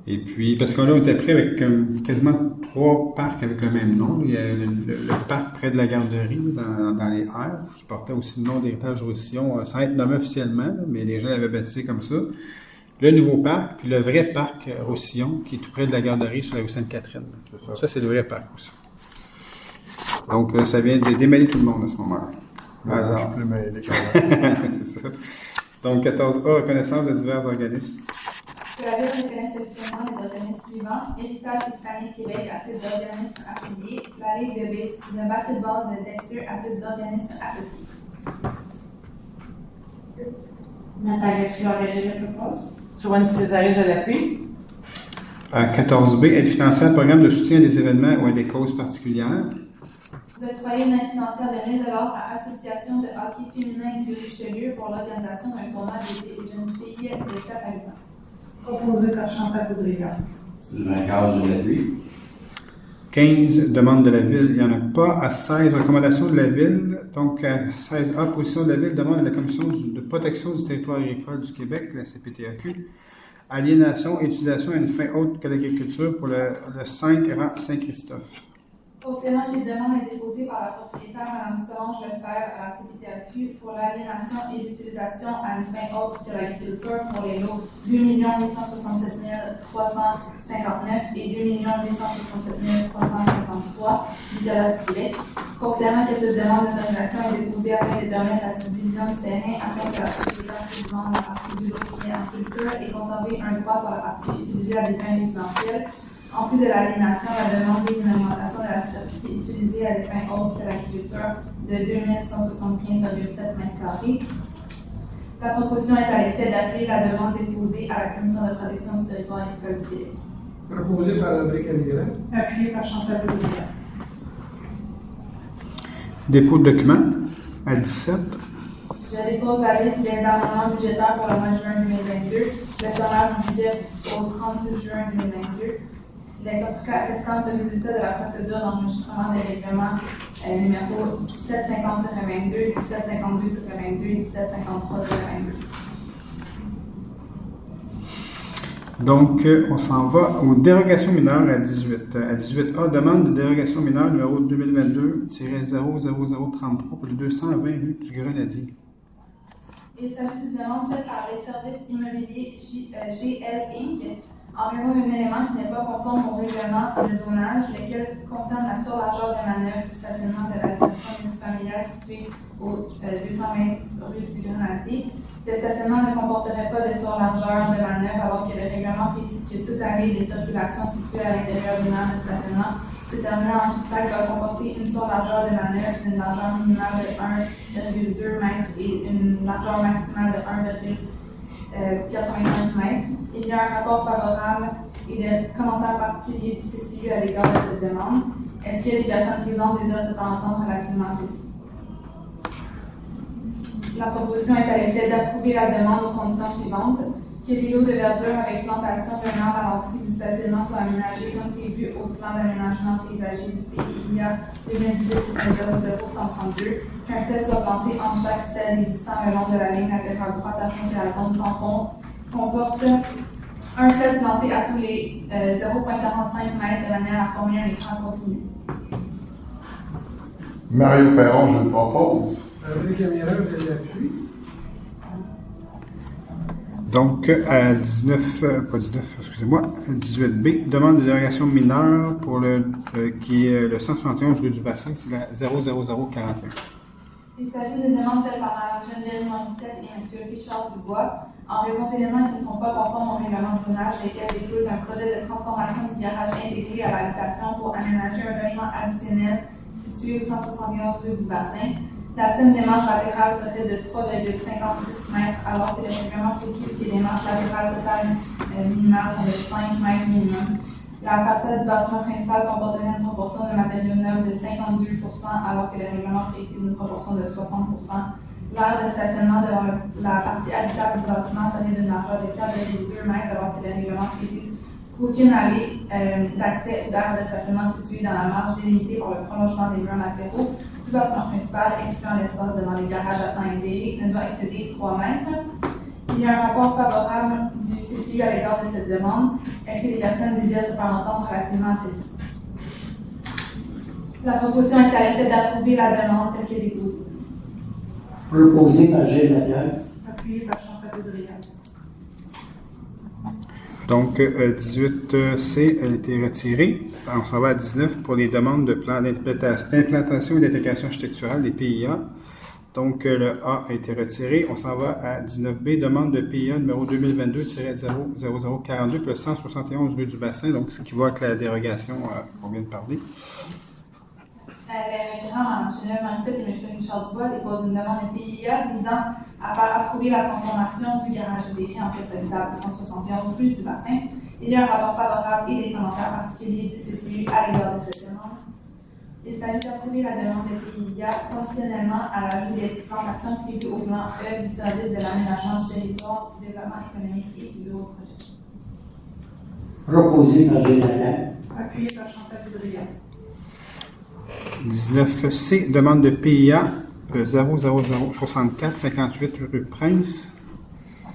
S1: Et puis, parce qu'on était prêt avec quasiment 3 parcs avec le même nom. Il y a le parc près de la garderie, dans les airs, qui portait aussi le nom d'Héritage Roussillon, sans être nommé officiellement, mais les gens l'avaient baptisé comme ça. Le nouveau parc, puis le vrai parc Roussillon, qui est tout près de la garderie sur la rue Sainte-Catherine. Ça, c'est le vrai parc aussi. Donc, ça vient de démêler tout le monde à ce moment-là.
S3: Alors, je suis plus mêlé quand même.
S1: C'est ça. Donc, 14A, reconnaissance de divers organismes.
S2: Que la Ville reconnaisse officiellement les organismes suivants: Héritage hispanique Québec à titre d'organisme affilié, la Ligue de basketball de Dexter à titre d'organisme associé.
S7: Nathalie Soulard-Régé le propose.
S6: Joanne Césarée, je l'appuie.
S1: 14B, aide financière, programme de soutien à des événements ou à des causes particulières.
S2: D'octroyer une aide financière de 1 000 $ à Association de hockey féminin du Richelieu pour l'organisation d'un tournoi dédié aux jeunes filles de 4 habitants.
S10: Proposé par Chantal Boudria.
S5: Sylvain Carl, je l'appuie.
S1: 15, demande de la Ville, il n'y en a pas. À 16, recommandation de la Ville. Donc, à 16A, position de la Ville, demande à la Commission de protection du territoire agricole du Québec, la CPTAQ, aliénation et utilisation à une fin autre que l'agriculture pour le 5 rang Saint-Christophe.
S2: Considérant que les demandes est déposée par la propriétaire Mme Solange Lefebvre à la CPTAQ pour l'aliénation et l'utilisation à une fin autre que l'agriculture pour les lots 2 867 359 et 2 867 353 du Code civil. Considérant que cette demande d'autorisation est déposée afin de permettre la subdivision du terrain afin que la propriétaire puisse vendre la partie du lot qui est en culture et conserver un droit sur la partie utilisée à des fins résidentielles. En plus de l'aliénation, la demande vise une augmentation de la superficie utilisée à des fins autres que l'agriculture de 2175,7 m². La proposition est à l'effet d'appuyer la demande déposée à la Commission de protection du territoire agricole du Québec.
S8: Proposé par André Camiret.
S10: Appuyé par Chantal Boudria.
S1: Dépôt de documents à 17.
S2: Je dépose la liste des amendements budgétaires pour le mois de juin 2022, le sommaire du budget au 30 juin 2022, les certificats attestant du résultat de la procédure d'enregistrement des règlements numéro 1750-22, 1752-22 et 1753-22.
S1: Donc, on s'en va aux dérogations mineures à 18. À 18A, demande de dérogation mineure numéro 2022-00033 pour le 220 rue du Grenadier.
S2: Il s'agit d'une demande faite par les services immobiliers GL Inc. en raison d'un élément qui n'est pas conforme au règlement de zonage, lequel concerne la surlargeur de manœuvre du stationnement de la commission unifamiliale située au 220 rue du Grenadier. Le stationnement ne comporterait pas de surlargeur de manœuvre, alors que le règlement précise que toute allée de circulation située à l'intérieur d'une aire de stationnement se terminant en cul-de-sac doit comporter une surlargeur de manœuvre d'une largeur minimale de 1,2 m et une largeur maximale de 1,85 m. Il y a un rapport favorable et des commentaires particuliers du CCU à l'égard de cette demande. Est-ce que les personnes présentes désirent se faire entendre relativement à ceci? La proposition est à l'effet d'approuver la demande aux conditions suivantes: que que les lots de verdure avec plantation d'un arbre à l'entrée du stationnement soient aménagés comme prévu au plan d'aménagement paysager du PIA 2018-00132, qu'un cèdre soit planté en chaque cèdre existant le long de la ligne latérale droite afin que la zone tampon comporte un cèdre planté à tous les 0,45 mètres de manière à former un écran continu.
S3: Mario Perron, je le propose.
S8: André Camira, je l'appuie.
S1: Donc, à 18B, demande de dérogation mineure pour qui est le 171 rue du Bassin, c'est la 00041.
S2: Il s'agit de demandes faites par Mme Geneviève Morissette et M. Richard Dubois, en raison d'éléments qui ne sont pas conformes au règlement de zonage, lesquels découlent d'un projet de transformation du garage intégré à l'habitation pour aménager un logement additionnel situé au 171 rue du Bassin. La somme des marches latérales serait de 3,56 mètres, alors que le règlement précise que les marches latérales totales minimales sont de 5 mètres minimum. La façade du bâtiment principal comporterait une proportion de matériaux neufs de 52%, alors que le règlement précise une proportion de 60%. L'aire de stationnement devant la partie habitable du bâtiment serait d'une largeur de 4,2 mètres, alors que le règlement précise qu'aucune allée d'accès ou d'aire de stationnement située dans la marge délimitée par le prolongement des murs latéraux du bâtiment principal, incluant l'espace devant les garages à temps intégrés, ne doit excéder 3 mètres. Il y a un rapport favorable du CCU à l'égard de cette demande. Est-ce que les personnes désirent se faire entendre relativement à celle-ci? La proposition est à l'effet d'approuver la demande telle qu'elle est déposée.
S9: Proposé par Gilles Lapierre.
S10: Appuyé par Chantal Boudria.
S1: Donc, 18C a été retiré. On s'en va à 19 pour les demandes de plans d'implantation et d'intégration architecturale des PIA. Donc, le A a été retiré. On s'en va à 19B, demande de PIA numéro 2022-00042 pour le 171 rue du Bassin, donc ce qui va avec la dérogation qu'on vient de parler.
S2: Les référents Mme Geneviève Morissette et M. Richard Dubois déposent une demande de PIA visant à faire approuver la transformation du garage décrit en pièce habitable 171 rue du Bassin. Il y a un rapport favorable et des commentaires particuliers du CCU à l'égard de cette demande. Il s'agit d'approuver la demande de PIA conditionnellement à l'ajout des plantations prévues au plan E du service de l'aménagement du territoire, du développement économique et du bureau de projet.
S9: Proposé par Gilles Lapierre.
S10: Appuyé par Chantal Boudria.
S1: 19C, demande de PIA 00064-58 rue Prince.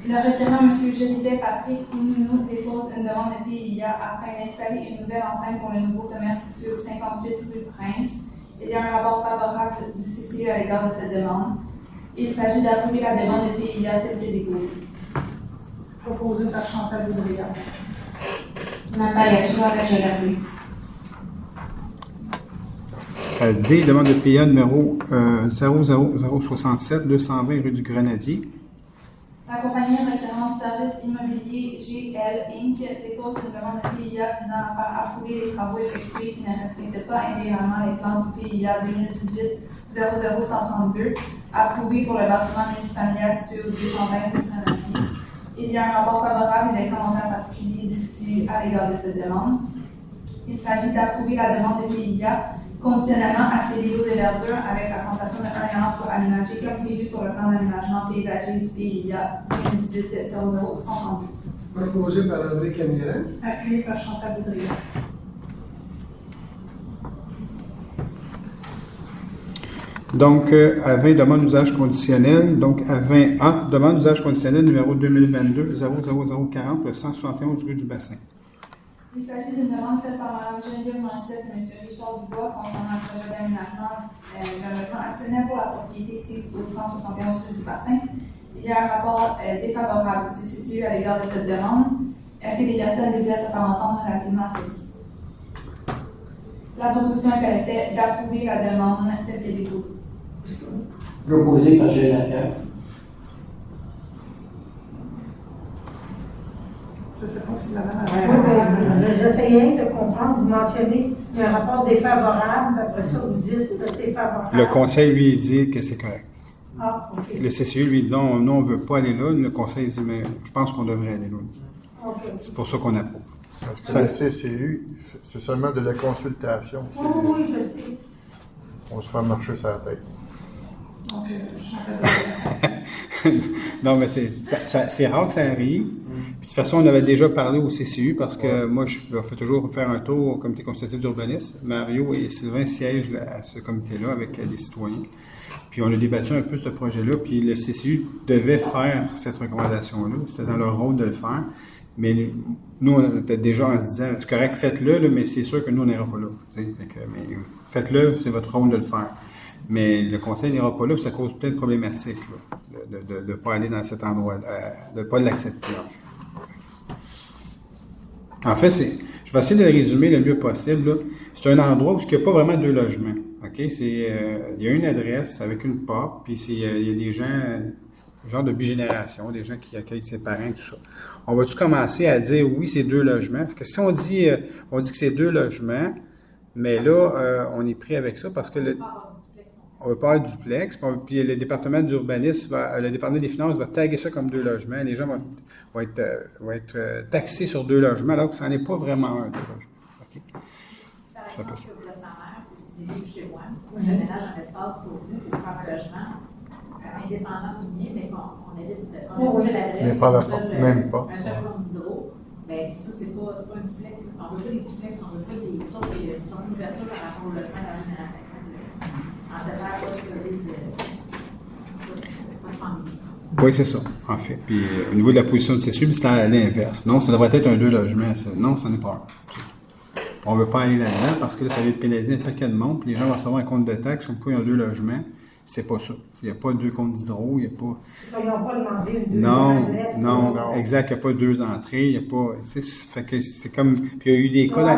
S2: Le requérant, M. Jolivet Patrick Ounou, dépose une demande de PIA afin d'installer une nouvelle enseigne pour le nouveau commerce situé au 58 rue Prince. Il y a un rapport favorable du CCU à l'égard de cette demande. Il s'agit d'approuver la demande de PIA telle qu'elle est déposée.
S10: Proposé par Chantal Boudria.
S7: Nathalie Assoula, je l'appuie.
S1: D, demande de PIA numéro 00067-220 rue du Grenadier.
S2: La compagnie requérante Service Immobilier GL Inc. dépose une demande de PIA visant à faire approuver les travaux effectués qui ne respectent pas intégralement les plans du PIA 2018-00132, approuvés pour le bâtiment municipal situé au 220 rue Grenadier. Il y a un rapport favorable et des commentaires particuliers du CCU à l'égard de cette demande. Il s'agit d'approuver la demande de PIA conditionnellement à ces lots de verdure avec la plantation de 1 arbre soit aménagé comme prévu sur le plan d'aménagement paysager du PIA 2018-00132.
S8: Proposé par André Camira.
S10: Appuyé par Chantal Boudria.
S1: Donc, à 20, demande d'usage conditionnel. Donc, à 20A, demande d'usage conditionnel numéro 2022-00040 pour le 171 rue du Bassin.
S2: Il s'agit d'une demande faite par Mme Geneviève Morissette et M. Richard Dubois concernant un projet d'aménagement d'un logement additionnel pour la propriété 6 au 171 rue du Bassin. Il y a un rapport défavorable du CCU à l'égard de cette demande. Est-ce que les personnes désirent se faire entendre relativement à celle-ci? La proposition est à l'effet d'approuver la demande telle qu'elle est déposée.
S9: Proposé par Gilles Lapierre.
S10: Je ne sais pas si la madame.
S6: J'essayais de comprendre, vous mentionnez qu'il y a un rapport défavorable, après ça vous dites que c'est favorable.
S1: Le conseil, lui, dit que c'est correct.
S6: Ah, OK.
S1: Le CCU lui dit non, nous, on ne veut pas aller là. Le conseil dit, mais je pense qu'on devrait aller là.
S6: OK.
S1: C'est pour ça qu'on approuve.
S3: Parce que le CCU, c'est seulement de la consultation.
S6: Oui, je sais.
S3: On se fait marcher sur la tête.
S10: Donc, je suis en fait
S1: Non, mais c'est rare que ça arrive. Puis, de toute façon, on avait déjà parlé au CCU parce que moi, je fais toujours faire un tour au comité consultatif d'urbanisme. Mario et Sylvain siègent à ce comité-là avec des citoyens. Puis on a débattu un peu ce projet-là, puis le CCU devait faire cette recommandation-là. C'était dans leur rôle de le faire. Mais nous, on était déjà en se disant, c'est correct, faites-le, là, mais c'est sûr que nous, on n'ira pas là. Mais faites-le, c'est votre rôle de le faire. Mais le conseil n'ira pas là, puis ça cause plein de problématiques là, de ne pas aller dans cet endroit, de ne pas l'accepter. En fait, je vais essayer de le résumer le mieux possible. Là. C'est un endroit où il n'y a pas vraiment deux logements. OK? Il y a une adresse avec une porte, puis il y a des gens, genre de bigénération, des gens qui accueillent ses parents et tout ça. On va-tu commencer à dire oui, c'est deux logements? Parce que si on dit que c'est deux logements, mais là, on est pris avec ça parce que on ne veut pas avoir de duplex, puis le département d'urbanisme, le département des finances va taguer ça comme deux logements. Les gens vont être taxés sur deux logements, alors que ça n'en est pas vraiment un, deux logements. OK?
S7: Par exemple, que vous êtes ma mère, vous vivez chez moi, je ménage un espace pour nous, pour faire un logement indépendant du mien, mais qu'on évite l'adresse.
S3: Mais pas la porte, même pas.
S7: Un seul compte d'hydro. Ben, ça, c'est pas un duplex. On ne veut pas des duplex, on ne veut pas des une ouverture par rapport au logement dans la 50. En cette ère post-pandémie.
S1: Oui, c'est ça, en fait. Puis au niveau de la position de CSU, c'est à l'inverse. Non, ça devrait être un deux logements. Ça. Non, ça n'est pas un. On ne veut pas aller là-dedans parce que là, ça va pénaliser un paquet de monde. Puis les gens vont recevoir un compte de taxe comme quoi ils ont deux logements. C'est pas ça. Il n'y a pas deux comptes d'hydro, il n'y a pas...
S6: Ils n'ont pas demandé une deuxième adresse.
S1: Non, exact. Il n'y a pas deux entrées, il n'y a pas... Fait que c'est comme... Puis il y a eu des cas dans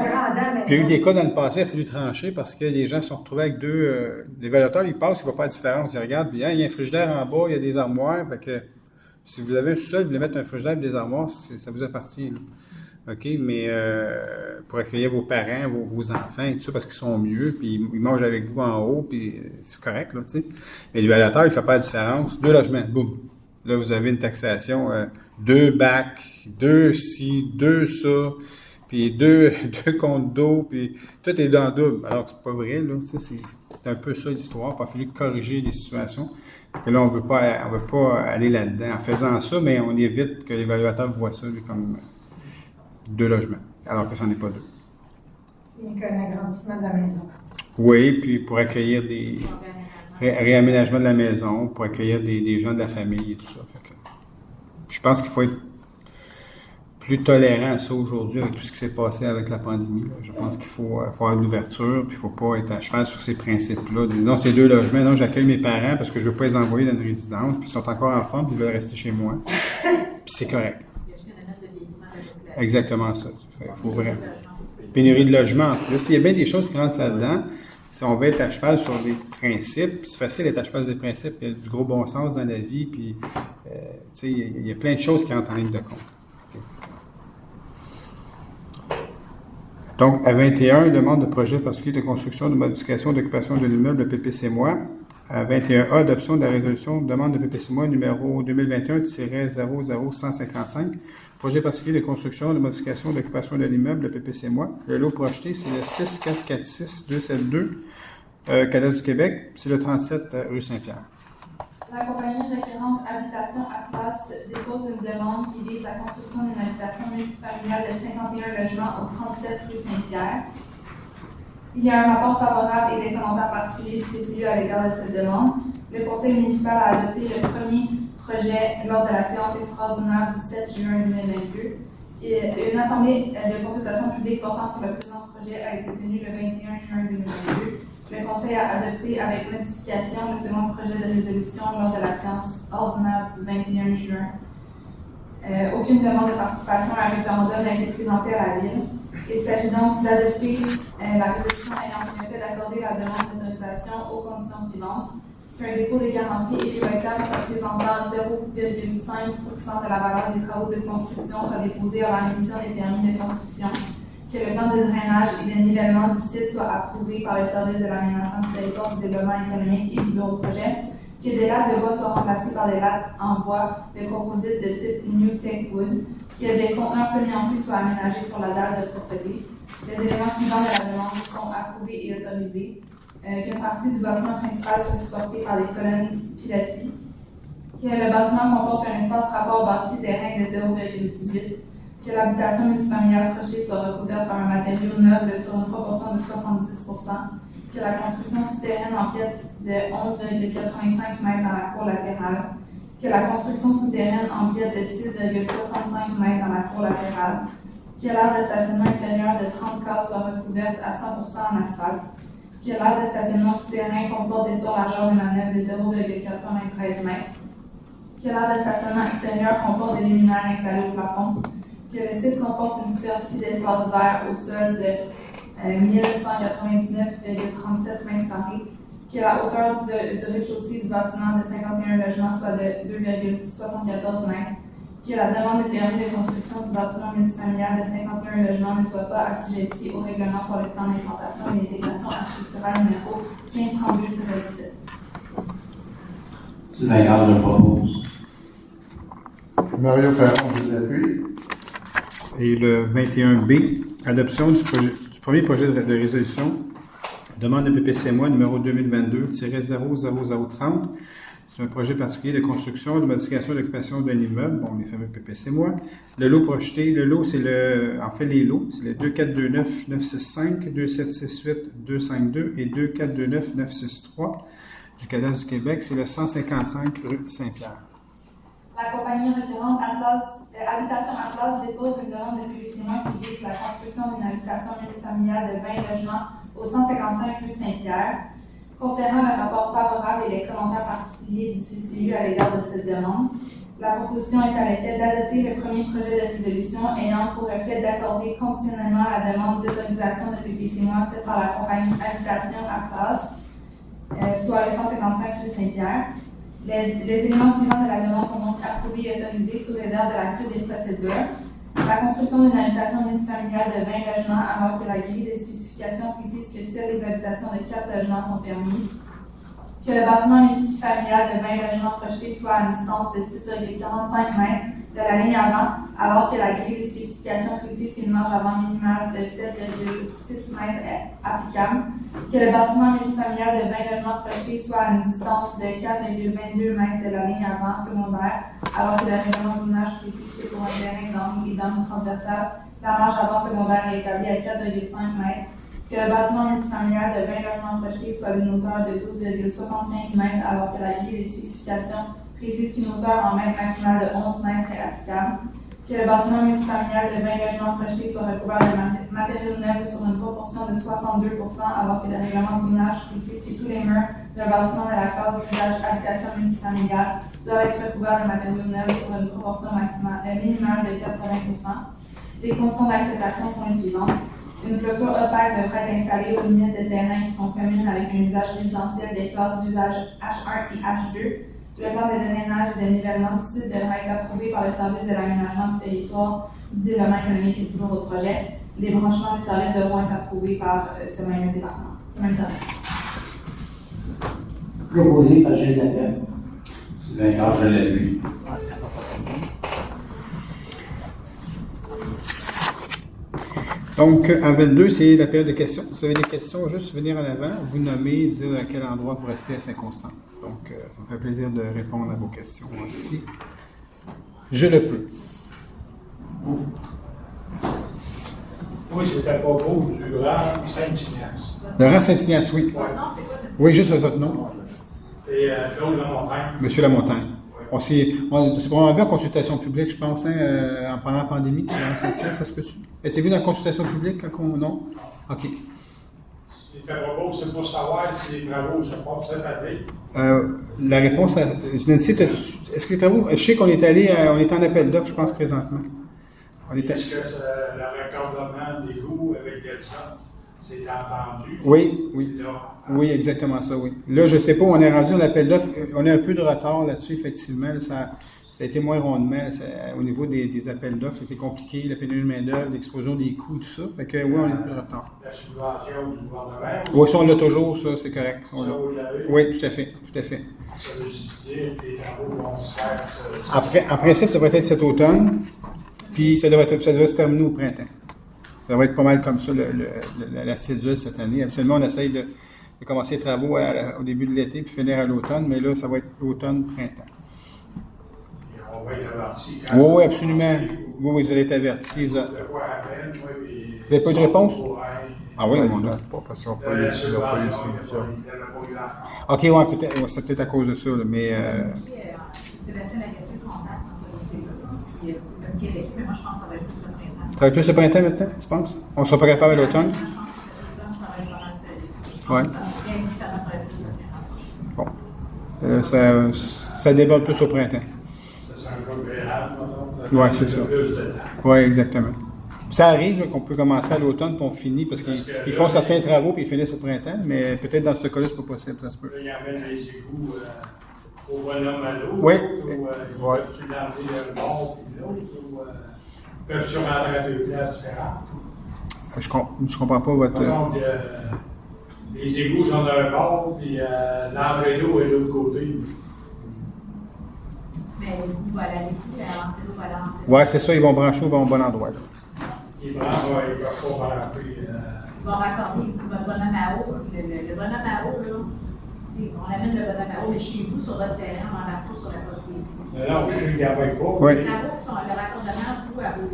S1: le passé, il a fallu trancher parce que les gens se sont retrouvés avec deux... l'évaluateur, il passe, il ne voit pas la différence. Il regarde, puis il y a un frigidaire en bas, il y a des armoires. Fait que si vous avez un sous-sol, vous voulez mettre un frigidaire et des armoires, ça vous appartient. Là. OK, mais pour accueillir vos parents, vos enfants et tout ça, parce qu'ils sont mieux, puis ils mangent avec vous en haut, puis c'est correct, là, tu sais. Mais l'évaluateur, il ne fait pas la différence. Deux logements, boum. Là, vous avez une taxation, deux bacs, deux ci, deux ça, puis deux comptes d'eau, puis tout est dans le double. Alors que c'est pas vrai, là, tu sais, c'est un peu ça l'histoire. Il a fallu corriger les situations. Que là, on veut pas aller là-dedans. En faisant ça, mais on évite que l'évaluateur voit ça, lui, comme... deux logements, alors que ce n'en est pas deux.
S6: Il n'y a qu'un agrandissement de la maison.
S1: Oui, puis pour accueillir des réaménagements de la maison, pour accueillir des gens de la famille et tout ça. Fait que, je pense qu'il faut être plus tolérant à ça aujourd'hui avec tout ce qui s'est passé avec la pandémie. Là. Je pense qu'il faut avoir de l'ouverture, puis il ne faut pas être à cheval sur ces principes-là. Non, c'est deux logements, non, j'accueille mes parents parce que je ne veux pas les envoyer dans une résidence, puis ils sont encore en forme, puis ils veulent rester chez moi. Puis c'est correct. Exactement ça. Il faut vraiment. Pénurie de logement en plus. Il y a bien des choses qui rentrent là-dedans. Si on veut être à cheval sur des principes, c'est facile d'être à cheval sur des principes. Il y a du gros bon sens dans la vie, puis il y a plein de choses qui rentrent en ligne de compte. Okay. Donc, à 21, demande de projet particulier de construction, de modification, d'occupation de l'immeuble de PPC-moi. À 21A, adoption de la résolution demande de PPC-moi numéro 2021-00155. Projet particulier de construction, de modification, d'occupation de l'immeuble, le PPC-moi. Le lot projeté, c'est le 6446272, Cadastre du Québec. C'est le 37 rue Saint-Pierre.
S2: La compagnie référente Habitation Atlas dépose une demande qui vise la construction d'une habitation multifamiliale de 51 logements au 37 rue Saint-Pierre. Il y a un rapport favorable et des commentaires particuliers du CCU à l'égard de cette demande. Le conseil municipal a adopté le premier projet lors de la séance extraordinaire du 7 juin 2022. Une assemblée de consultation publique portant sur le présent projet a été tenue le 21 juin 2022. Le conseil a adopté avec modification le second projet de résolution lors de la séance ordinaire du 21 juin. Aucune demande de participation à un référendum n'a été présentée à la Ville. Il s'agit donc d'adopter la résolution ayant pour effet d'accorder la demande d'autorisation aux conditions suivantes. Qu'un dépôt de garantie irrévocable représentant 0,5% de la valeur des travaux de construction soit déposé à l'émission des permis de construction, que le plan de drainage et de nivellement du site soit approuvé par le service de l'aménagement du territoire, du développement économique et du bureau de projet, que des lattes de bois soient remplacées par des lattes en bois de composite de type New Tech Wood, que des conteneurs semi-enfouis soient aménagés sur la dalle de propreté. Les éléments suivants de la demande sont approuvés et autorisés. qu'une partie du bâtiment principal soit supportée par des colonnes pilotis, que le bâtiment comporte un espace rapport bâti-terrain de 0,18, que l'habitation multifamiliale projetée soit recouverte par un matériau meuble sur une proportion de 70%, que la construction souterraine empiète de 11,85 mètres dans la cour latérale, que la construction souterraine empiète de 6,65 mètres dans la cour latérale, que l'aire de stationnement extérieur de 30 cases soit recouverte à 100% en asphalte, que l'aire de stationnement souterrain comporte des surlargeurs de manœuvre de 0,93 mètres, que l'aire de stationnement extérieur comporte des luminaires installés au plafond, que le site comporte une superficie d'espace vert au sol de 1199,37 mètres carrés, que la hauteur du rez-de-chaussée du bâtiment de 51 logements soit de 2,74 mètres, que la demande de permis de construction du bâtiment multifamilial de 51 logements ne soit pas assujettie au règlement sur le plan d'implantation et d'intégration architecturale numéro 1532-17.
S5: Sylvain Gard, je propose.
S3: Mario Ferron, vous l'appuie.
S1: Et le 21B, adoption du premier projet de résolution, demande de PPCMOI numéro 2022-00030. C'est un projet particulier de construction, de modification et d'occupation d'un immeuble, bon, les fameux PPCMOI. Le lot projeté, les lots, c'est le 2429 965, 2768 252 et 2429 963 du cadastre du Québec. C'est le 155 rue Saint-Pierre.
S2: La compagnie requérante Habitation Atlas dépose une demande de PPCMOI qui vise la construction d'une habitation multifamiliale de 20 logements au 155 rue Saint-Pierre. Concernant le rapport favorable et les commentaires particuliers du CCU à l'égard de cette demande, la proposition est à l'effet d'adopter le premier projet de résolution ayant pour effet d'accorder conditionnellement la demande d'autorisation de PPCMOI faite par la compagnie Habitation Atlas, soit le 155 rue Saint-Pierre. Les éléments suivants de la demande sont donc approuvés et autorisés sous réserve de la suite des procédures. La construction d'une habitation multifamiliale de 20 logements alors que la grille des spécifications précise que seules les habitations de 4 logements sont permises. Que le bâtiment multifamilial de 20 logements projeté soit à une distance de 6,45 mètres de la ligne avant alors que la grille des spécifications précise qu'une marge avant minimale de 7,6 mètres est applicable. Que le bâtiment multifamilial de 20 logements projeté soit à une distance de 4,22 mètres de la ligne avant secondaire, alors que le règlement du zonage précise que pour un terrain d'angle et d'angle transversal, la marge avant secondaire est établie à 4,5 mètres. Que le bâtiment multifamilial de 20 logements projeté soit d'une hauteur de 12,75 mètres, alors que la grille des spécifications précise qu'une hauteur en mètre maximale de 11 mètres est applicable. Que le bâtiment multifamilial de 20 logements projeté soit recouvert de matériaux neufs sur une proportion de 62%, alors que le règlement du zonage précise que tous les murs d'un bâtiment de la classe d'usage habitation multifamiliale doivent être recouverts de matériaux neufs sur une proportion minimale de 80%. Les conditions d'acceptation sont les suivantes. Une clôture opaque devrait être installée aux limites de terrain qui sont communes avec un usage résidentiel des classes d'usage H1 et H2. Le plan de drainage et de nivellement du site devra être approuvé par le service de l'aménagement du territoire du développement économique et du bureau de projet. Les branchements des services devront être approuvés par ce même département, ce même service.
S9: Proposé par Gilles Lapierre.
S5: Sylvain Gard, je l'appuie.
S1: Donc, à 22, c'est la période de questions. Si vous avez des questions, juste venir en avant, vous nommer, dire à quel endroit vous restez à Saint-Constant. Donc, ça me fait plaisir de répondre à vos questions aussi. Je le peux.
S8: Oui, c'est à propos du rang Saint-Ignace.
S1: Le rang Saint-Ignace, oui.
S8: Ouais.
S1: Oui, juste votre nom.
S8: C'est Claude Lamontagne.
S1: Monsieur Lamontagne. C'est pour en en consultation publique, je pense, pendant la pandémie, le rang Saint-Ignace, ça se peut-tu? Êtes-vous dans la consultation publique quand on... Non? OK.
S8: C'est à propos, c'est pour savoir si les travaux se font cette année.
S1: La réponse à... Nancy, est-ce que les travaux... Je sais qu'on est allé... on est en appel d'offres, je pense, présentement.
S8: Est-ce que le raccordement d'égout avec Delson, c'est entendu?
S1: Oui, oui. Oui, exactement ça, oui. Là, je ne sais pas, on est rendu en appel d'offres. On a un peu de retard là-dessus, effectivement. Là, ça a été moins rondement au niveau des appels d'offres. C'était compliqué, la pénurie de main-d'œuvre, l'explosion des coûts, tout ça. Fait que, oui, on a un peu de retard.
S8: La subvention du gouvernement?
S1: Oui, ça, on l'a toujours, ça, c'est correct. Ça,
S8: vous l'avez?
S1: Oui, tout à fait, tout à fait.
S8: Ça veut dire que les travaux vont se faire...
S1: Après ça devrait être cet automne, puis ça devrait se terminer au printemps. Ça va être pas mal comme ça, la cédule cette année. Absolument, on essaye de commencer les travaux au début de l'été puis finir à l'automne, mais là, ça va être automne-printemps.
S8: Et on va être averti.
S1: Oui, absolument. Oui, vous allez être avertis. Vous n'avez pas eu de réponse? Ah oui, mon Dieu.
S3: Pas parce qu'on n'a pas eu de soumission.
S1: OK, ouais, peut-être, ouais, c'est peut-être à cause de ça, là, mais...
S7: Sébastien Lagacé contact dans ce dossier-là. Puis le Québec, mais moi, je pense que ça va être plus le printemps.
S1: Ça va être plus le printemps maintenant, tu penses? On sera pas capable à l'automne?
S7: Je pense que ça va être pas mal serré.
S1: Ouais.
S7: Réinitialement, ça va être plus le printemps prochain.
S1: Bon. Ça déborde plus au printemps.
S8: Ça sent un peu grave, mettons.
S1: Ouais, c'est ça.
S8: Plus de temps.
S1: Oui, exactement. Ça arrive là, qu'on peut commencer à l'automne puis on finit parce qu'ils font certains travaux puis ils finissent au printemps, mais peut-être dans ce cas-là, c'est pas possible, ça se peut.
S8: Là, ils amènent les égouts au bonhomme à l'eau.
S1: Oui.
S8: Ou peuvent-tu l'emmener d'un bord puis de l'autre? Ou peuvent-tu rentrer à deux places différentes?
S1: Je comprends pas votre...
S8: Donc, les égouts sont d'un bord, puis l'entrée d'eau est de l'autre côté.
S7: Mais voilà, l'entrée d'eau va à l'entrée.
S1: Oui, c'est ça, ils vont brancher au bon endroit. Là.
S8: Ils ne peuvent pas rentrer.
S7: Ils vont raccorder votre bonhomme à eau. Le bonhomme à eau, là, on amène le bonhomme à eau, mais chez vous, sur votre terrain, on l'embarque pas sur la propriété.
S8: Non, je sais qu'il n'y a pas de pas.
S1: Oui.
S7: Les travaux qui sont le raccordement,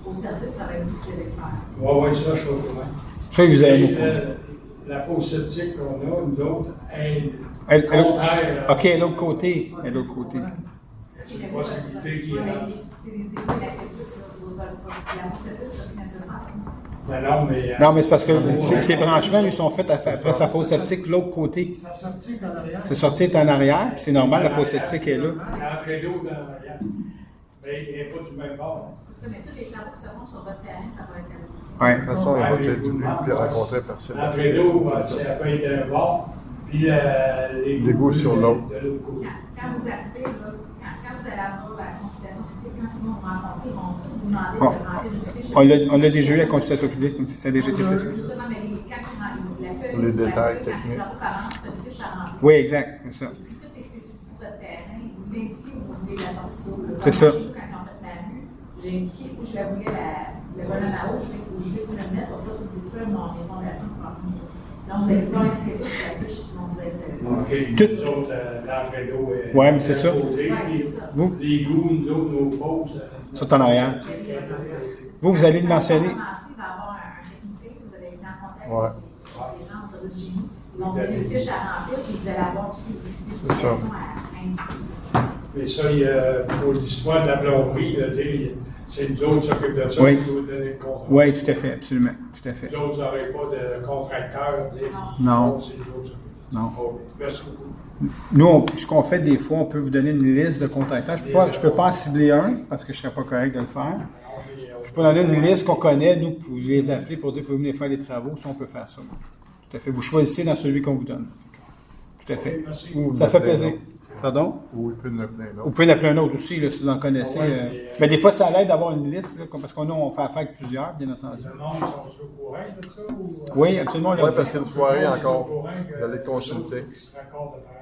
S7: vous, au service, ça va être vous qui devez le faire.
S8: Oui, ça, je suis au courant.
S1: Ça, vous avez
S8: Et,
S1: beaucoup.
S8: la fosse septique qu'on a, nous autres,
S1: Elle-
S8: est contraire.
S1: OK, à l'autre côté. À l'autre côté.
S8: C'est une possibilité qui
S7: Oui,
S8: est là.
S7: mais c'est des égouts électriques, la procédure, c'est nécessaire.
S8: Non, mais.
S1: Non, mais c'est parce que ces branchements, lui, sont faits après sa fosse septique de l'autre côté.
S8: Ça sortit en arrière.
S1: C'est sorti est en arrière, puis c'est normal, la fosse septique est là.
S8: L'entrée d'eau dans l'arrière. Mais il n'est pas du même bord.
S7: C'est ça, mais tous les travaux qui se font sur votre terrain, ça va être à vous.
S1: Oui.
S3: De toute façon, il va être venu puis rencontrer personne.
S8: L'entrée d'eau, ça peut être d'un bord, puis
S3: l'égout sur l'autre.
S8: de l'autre côté.
S7: Quand vous arrivez, là, quand vous allez avoir la consultation publique, quand ils vont vous rencontrer, ils vont vous demander
S1: Oh.
S7: de remplir une fiche.
S1: On l'a déjà eu, la consultation publique, donc ça a déjà été fait. Ça.
S7: Justement, mais quand la feuille,
S3: Pour les
S7: sur la
S3: détails
S7: feuille,
S3: techniques.
S7: Quand on commence, c'est une fiche à remplir.
S1: Oui, exact, c'est ça.
S7: Et puis toutes les spécificités de votre terrain, vous l'indiquez où vous voulez la sortie d'eau. là.
S1: C'est ça.
S7: Comme chez nous, quand on fait ma rue, j'ai indiqué où je la voulais, le bonhomme à eau, je vais tout le mettre pour pas tout détruire mes fondations propres. Donc, vous allez pouvoir indiquer ça sur la fiche qui vont vous être.
S8: OK.
S1: Tout-
S8: Nous autres, l'entrée d'eau est.
S1: Ouais, mais c'est ça.
S8: Posée,
S7: Ouais,
S8: puis
S7: c'est ça.
S1: Vous?
S8: les goûts, nous autres, nos pauses.
S1: Sont en arrière. Vous allez le mentionner.
S7: Quand vous commencez, il va y avoir un technicien, vous allez être en contact
S3: Ouais.
S7: avec les gens au service chez nous. Ils vont vous donner une fiche à remplir, puis vous allez avoir toutes les spécifications à indiquer.
S8: Mais ça, pour l'histoire de la plomberie, là, tu sais, c'est nous autres qui s'occupent de ça,
S1: Oui.
S8: qui nous donner le contrat.
S1: Oui, tout à fait, absolument. Tout à fait.
S8: Nous autres, vous n'aurez pas de contracteur.
S1: Non.
S8: C'est nous autres.
S1: Non.
S8: OK. Merci beaucoup.
S1: Nous, ce qu'on fait des fois, on peut vous donner une liste de contracteurs. Je peux pas en cibler un parce que je ne serais pas correct de le faire. Je peux donner une liste qu'on connaît, nous, pour vous les appeler pour dire que vous venez faire les travaux. Ça, on peut faire ça. Tout à fait. Vous choisissez dans celui qu'on vous donne. Tout à fait.
S8: Merci.
S1: Ça fait plaisir. Pardon?
S3: Ou il peut en appeler un
S1: Vous
S3: autre.
S1: pouvez en appeler un autre aussi, là, si vous en connaissez. Mais des fois, ça l'aide d'avoir une liste, là, parce qu'on on fait affaire avec plusieurs, bien entendu.
S8: Le monde sont au courant de ça? Ou,
S1: Oui, absolument.
S3: Oui, parce qu'il y a une soirée
S8: Au
S3: encore.
S8: courant que-
S3: Vous allez consulter.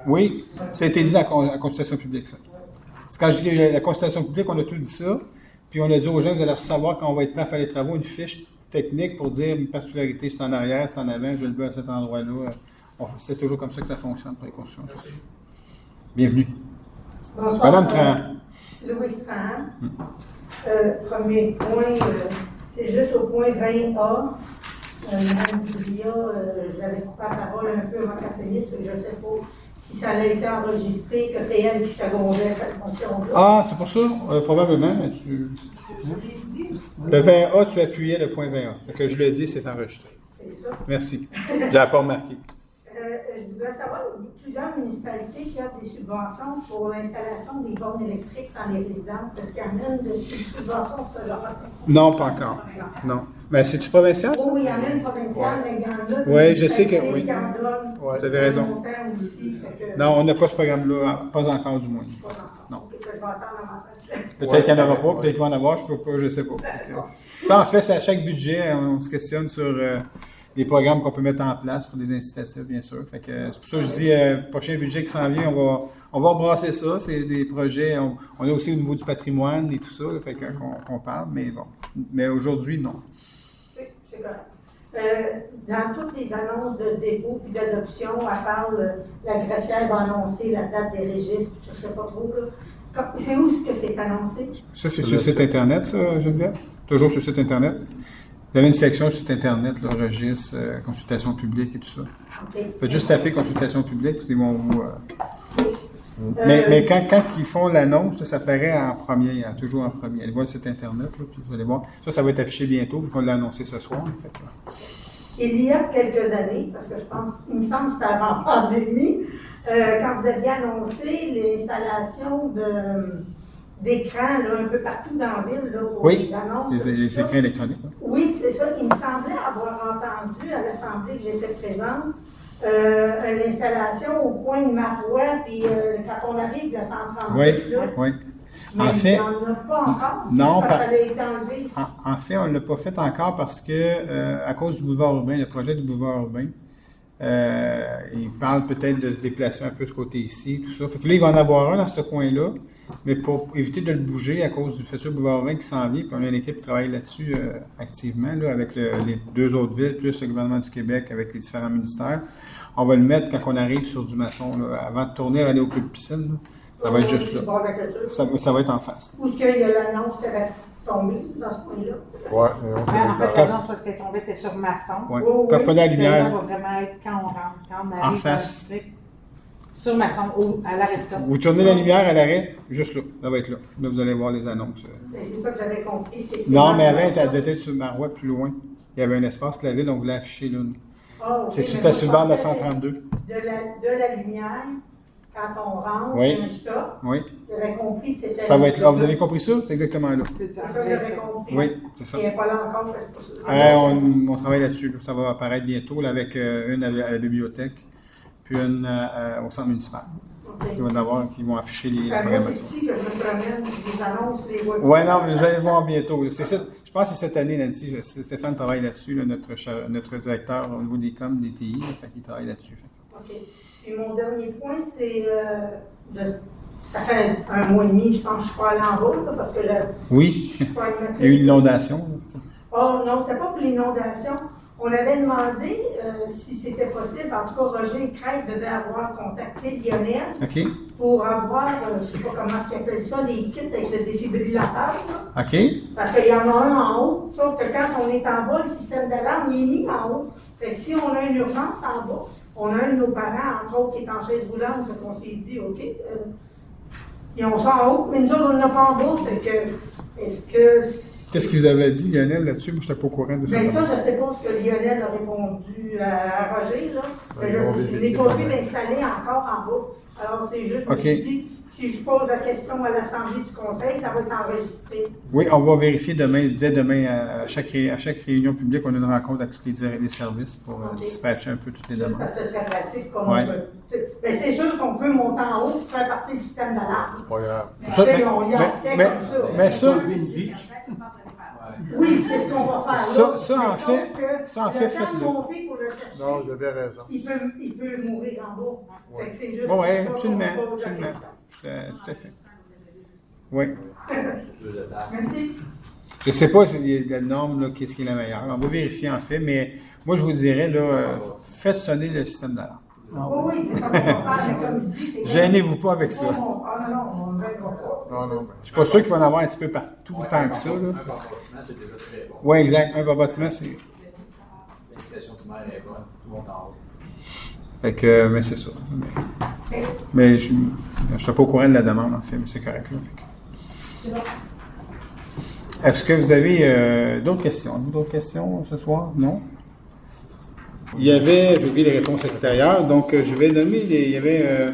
S1: Oui, ça a été dit dans la consultation publique, ça. C'est quand je dis la consultation publique, on a tout dit ça. Puis on a dit aux gens, vous allez recevoir quand on va être prêt à faire les travaux, une fiche technique pour dire une particularité, c'est en arrière, c'est en avant, je le veux à cet endroit-là. C'est toujours comme ça que ça fonctionne pour les constructions. Bienvenue.
S6: Bonsoir.
S1: Madame Tran.
S6: Louise Tran. Premier point, c'est juste au point 20A. Madame Poudia, j'avais coupé la parole un peu avant que ça finisse, mais je ne sais pas si ça a été enregistré, que c'est elle qui secondait cette motion-là.
S1: Ah, c'est pour ça? Probablement. Mais le 20A, tu appuyais le point 20A. Fait que je le dis, c'est enregistré.
S6: C'est ça.
S1: Merci. Je l'avais pas remarqué.
S6: Je voudrais savoir, il y a plusieurs municipalités qui offrent des subventions pour l'installation des bornes électriques dans les résidences. Est-ce qu'il y en a une de subventions pour ce genre?
S1: Non, pas encore. Non. Mais c'est-tu provincial, ça?
S6: Oui, il y en a une provinciale, mais il y en a des
S1: Oui, je sais que-
S6: municipalités
S1: oui.
S6: qui en donnent.
S1: Vous avez raison.
S6: Longtemps aussi, fait que-
S1: Non, on n'a pas ce programme-là, pas encore du moins.
S6: Pas encore.
S1: Non.
S6: Ok, je vais attendre avant ça.
S1: Peut-être qu'il n'y en aura pas, peut-être qu'il va en avoir, je peux pas, je sais pas. Ça, en fait, c'est à chaque budget, on se questionne sur les programmes qu'on peut mettre en place pour des incitatifs, bien sûr. Fait que, c'est pour ça que je dis, prochain budget qui s'en vient, on va rebrasser ça. C'est des projets, on a aussi au niveau du patrimoine et tout ça, là, fait qu'on parle, mais bon. Mais aujourd'hui, non.
S6: C'est correct. Dans toutes les annonces de dépôt puis d'adoption, elle parle, la greffière va annoncer la date des registres, je ne sais pas trop. C'est où est-ce que c'est annoncé?
S1: Ça, c'est sur le site Internet, ça, Geneviève? Toujours sur le site Internet? Vous avez une section sur le site Internet, le registre, consultation publique et tout ça.
S6: Okay.
S1: Faites juste taper consultation publique, puis ils vont vous... Mais quand ils font l'annonce, ça paraît en premier, toujours en premier. Allez voir le site Internet, là, puis vous allez voir. Ça va être affiché bientôt, vu qu'on l'a annoncé ce soir. En fait,
S6: il y a quelques années, parce que je pense, il me semble que c'était avant la pandémie, quand vous aviez annoncé l'installation d'écrans un peu partout dans la ville là, pour les annonces.
S1: Les écrans électroniques. Hein?
S6: Oui, c'est ça. Il me semblait avoir entendu à l'Assemblée que j'étais présente l'installation au coin de Marois, puis quand on arrive de 138 là.
S1: Oui.
S6: Mais
S1: en fait,
S6: il n'y en a pas encore.
S1: Non,
S6: parce que ça a été enlevé.
S1: En fait, on ne l'a pas fait encore parce que, à cause du boulevard urbain, le projet du boulevard urbain, il parle peut-être de se déplacer un peu ce côté ici, tout ça. Fait que là, il va en avoir un dans ce coin-là, mais pour éviter de le bouger à cause du futur boulevard urbain qui s'en vient, puis on a une équipe qui travaille là-dessus activement, là, avec les deux autres villes, plus le gouvernement du Québec, avec les différents ministères. On va le mettre quand on arrive sur du maçon, là, avant de tourner, aller au club piscine. Là. Ça va être juste là. Ça va être en face.
S6: Où est-ce qu'il y a l'annonce qui avait tombé dans ce coin-là?
S3: Oui.
S11: En fait, l'annonce, parce qu'elle est tombée, était sur maçon.
S1: Oui. Quand on a la lumière.
S11: Ça va vraiment être quand on rentre, quand on arrive
S1: en face.
S11: Sur maçon, à l'arrêt de
S1: Vous tournez la lumière à l'arrêt, juste là. Ça va être là. Là, vous allez voir les annonces.
S6: C'est ça que j'avais compris.
S1: Non, mais avant, elle devait être sur Marois, plus loin. Il y avait un espace de la ville, on voulait afficher là.
S6: Okay,
S1: c'est sur le bord de la 132.
S6: De la lumière. Quand on rentre,
S1: oui.
S6: un stop,
S1: oui.
S6: j'avais compris que c'était...
S1: Ça va être là. Vous avez compris ça? C'est exactement là.
S6: C'est ça que j'avais compris.
S1: Oui, c'est ça.
S6: Il n'est pas là encore, c'est pas ça.
S1: On travaille là-dessus. Ça va apparaître bientôt là, avec une à la bibliothèque, puis une au centre municipal. Okay. Qui vont afficher les
S6: programmations. C'est ici que je me promène, les annonces, les vois.
S1: Oui, non, mais vous allez voir bientôt. Je pense que c'est cette année, Nancy. Stéphane travaille là-dessus, là, notre directeur au niveau des coms, des TI, il travaille là-dessus.
S6: OK. Puis mon dernier point, c'est, ça fait un mois et demi, je pense que je suis pas allée en route, là, parce que
S1: oui, il y a eu une inondation.
S6: Oh non, c'était pas pour l'inondation. On avait demandé si c'était possible, en tout cas Roger Crête devait avoir contacté Lionel pour avoir, je ne sais pas comment est-ce qu'ils appellent ça, les kits avec le défibrillateur. Là.
S1: OK.
S6: Parce qu'il y en a un en haut, sauf que quand on est en bas, le système d'alarme il est mis en haut. Fait que si on a une urgence en bas, on a un de nos parents, entre autres, qui est en chaise roulante, fait qu'on s'est dit, OK, ils ont ça en haut, mais nous autres, on n'a pas en bas, fait que, est-ce que...
S1: Qu'est-ce que vous avez dit, Lionel, là-dessus? Moi, je n'étais pas au courant de ça.
S6: Bien ça, je ne sais pas ce que Lionel a répondu à Roger, là. Je n'ai pas vu l'installer encore en bas. Alors, c'est juste que je me dis, si je pose la question à l'Assemblée du Conseil, ça va être enregistré.
S1: Oui, on va vérifier dès demain, à chaque réunion publique, on a une rencontre avec tous les services pour dispatcher un peu toutes les demandes.
S6: Parce que c'est pratique comme on peut. Mais c'est sûr qu'on peut monter en haut et faire partie du système d'alarme. On y a accès comme ça.
S1: Mais ça...
S6: Oui, c'est ce qu'on va faire.
S1: Ça, en fait, faites-le.
S3: Non, vous avez raison.
S6: Il peut mourir en bas.
S1: Oui, absolument. Tout à fait. Oui.
S6: Merci.
S1: Je ne sais pas la norme, là, qu'est-ce qui est la meilleure. On va vérifier, en fait, mais moi, je vous dirais, là, faites sonner le système d'alarme.
S6: Oui, c'est ça qu'on va faire, mais comme je dis, c'est...
S1: Gênez-vous pas avec ça.
S6: Non, on ne gênera pas.
S3: Non.
S1: Je ne suis pas sûr qu'il va en avoir un petit peu partout, tant que ça.
S5: Un par bâtiment, c'est déjà très bon.
S1: Oui, exact. Un par bâtiment, c'est...
S5: L'indication du maire est bonne, tout monte en haut.
S1: Fait que, mais c'est ça. Mais je ne suis pas au courant de la demande, en fait, mais c'est correct. Là, fait que... Est-ce que vous avez d'autres questions? D'autres questions ce soir? Non? Il y avait, j'ai oublié les réponses extérieures, donc je vais nommer il y avait,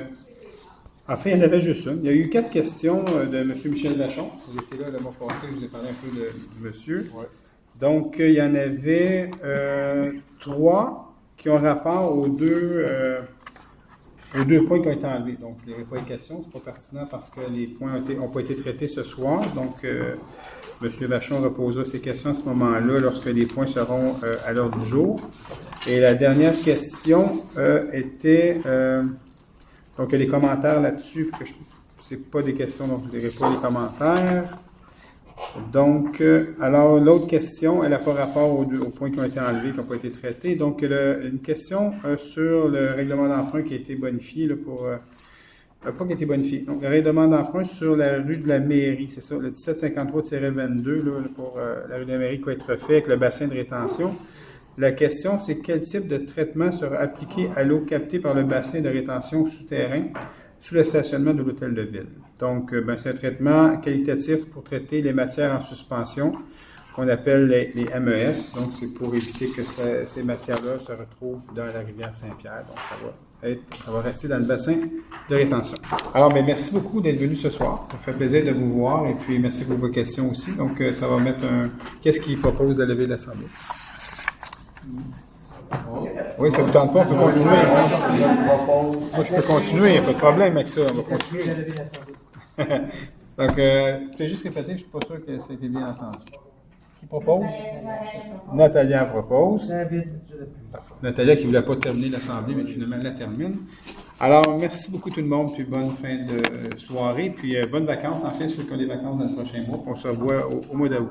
S1: enfin, il y en avait juste une. Il y a eu 4 questions de M. Michel Lachon. Vous étiez là le mois passé, je vous ai parlé un peu du monsieur. Ouais. Donc, il y en avait 3 qui ont rapport aux deux points qui ont été enlevés. Donc, je ne lirai pas les questions, c'est pas pertinent parce que les points n'ont pas été traités ce soir. Donc, M. Vachon reposera ses questions à ce moment-là lorsque les points seront à l'ordre du jour. Et la dernière question était... donc, il y a les commentaires là-dessus. Ce n'est pas des questions, donc je ne lirai pas les commentaires. Donc, alors, l'autre question, elle n'a pas rapport aux points qui ont été enlevés, qui n'ont pas été traités. Donc, une question sur le règlement d'emprunt qui a été bonifié là, pour... pas qui a été bonifié. Donc, le règlement d'emprunt sur la rue de la Mairie, c'est ça, le 1753-22, là, pour la rue de la Mairie qui va être refait avec le bassin de rétention. La question, c'est quel type de traitement sera appliqué à l'eau captée par le bassin de rétention souterrain sous le stationnement de l'hôtel de ville. Donc, c'est un traitement qualitatif pour traiter les matières en suspension qu'on appelle les MES. Donc, c'est pour éviter que ces matières-là se retrouvent dans la rivière Saint-Pierre. Donc, ça va rester dans le bassin de rétention. Alors, merci beaucoup d'être venu ce soir. Ça fait plaisir de vous voir et puis merci pour vos questions aussi. Donc, ça va mettre qu'est-ce qu'il propose de lever l'Assemblée? Oui, ça ne vous tente pas, on peut continuer. Moi, je peux continuer, il n'y a pas de problème avec ça, on va continuer. Donc, je vais juste répéter, je ne suis pas sûr que ça a été bien entendu. Qui propose? Natalia propose. Natalia qui ne voulait pas terminer l'Assemblée, mais qui finalement la termine. Alors, merci beaucoup tout le monde, puis bonne fin de soirée, puis bonnes vacances, en fait, ceux qui ont des vacances dans le prochain mois, puis on se revoit au mois d'août.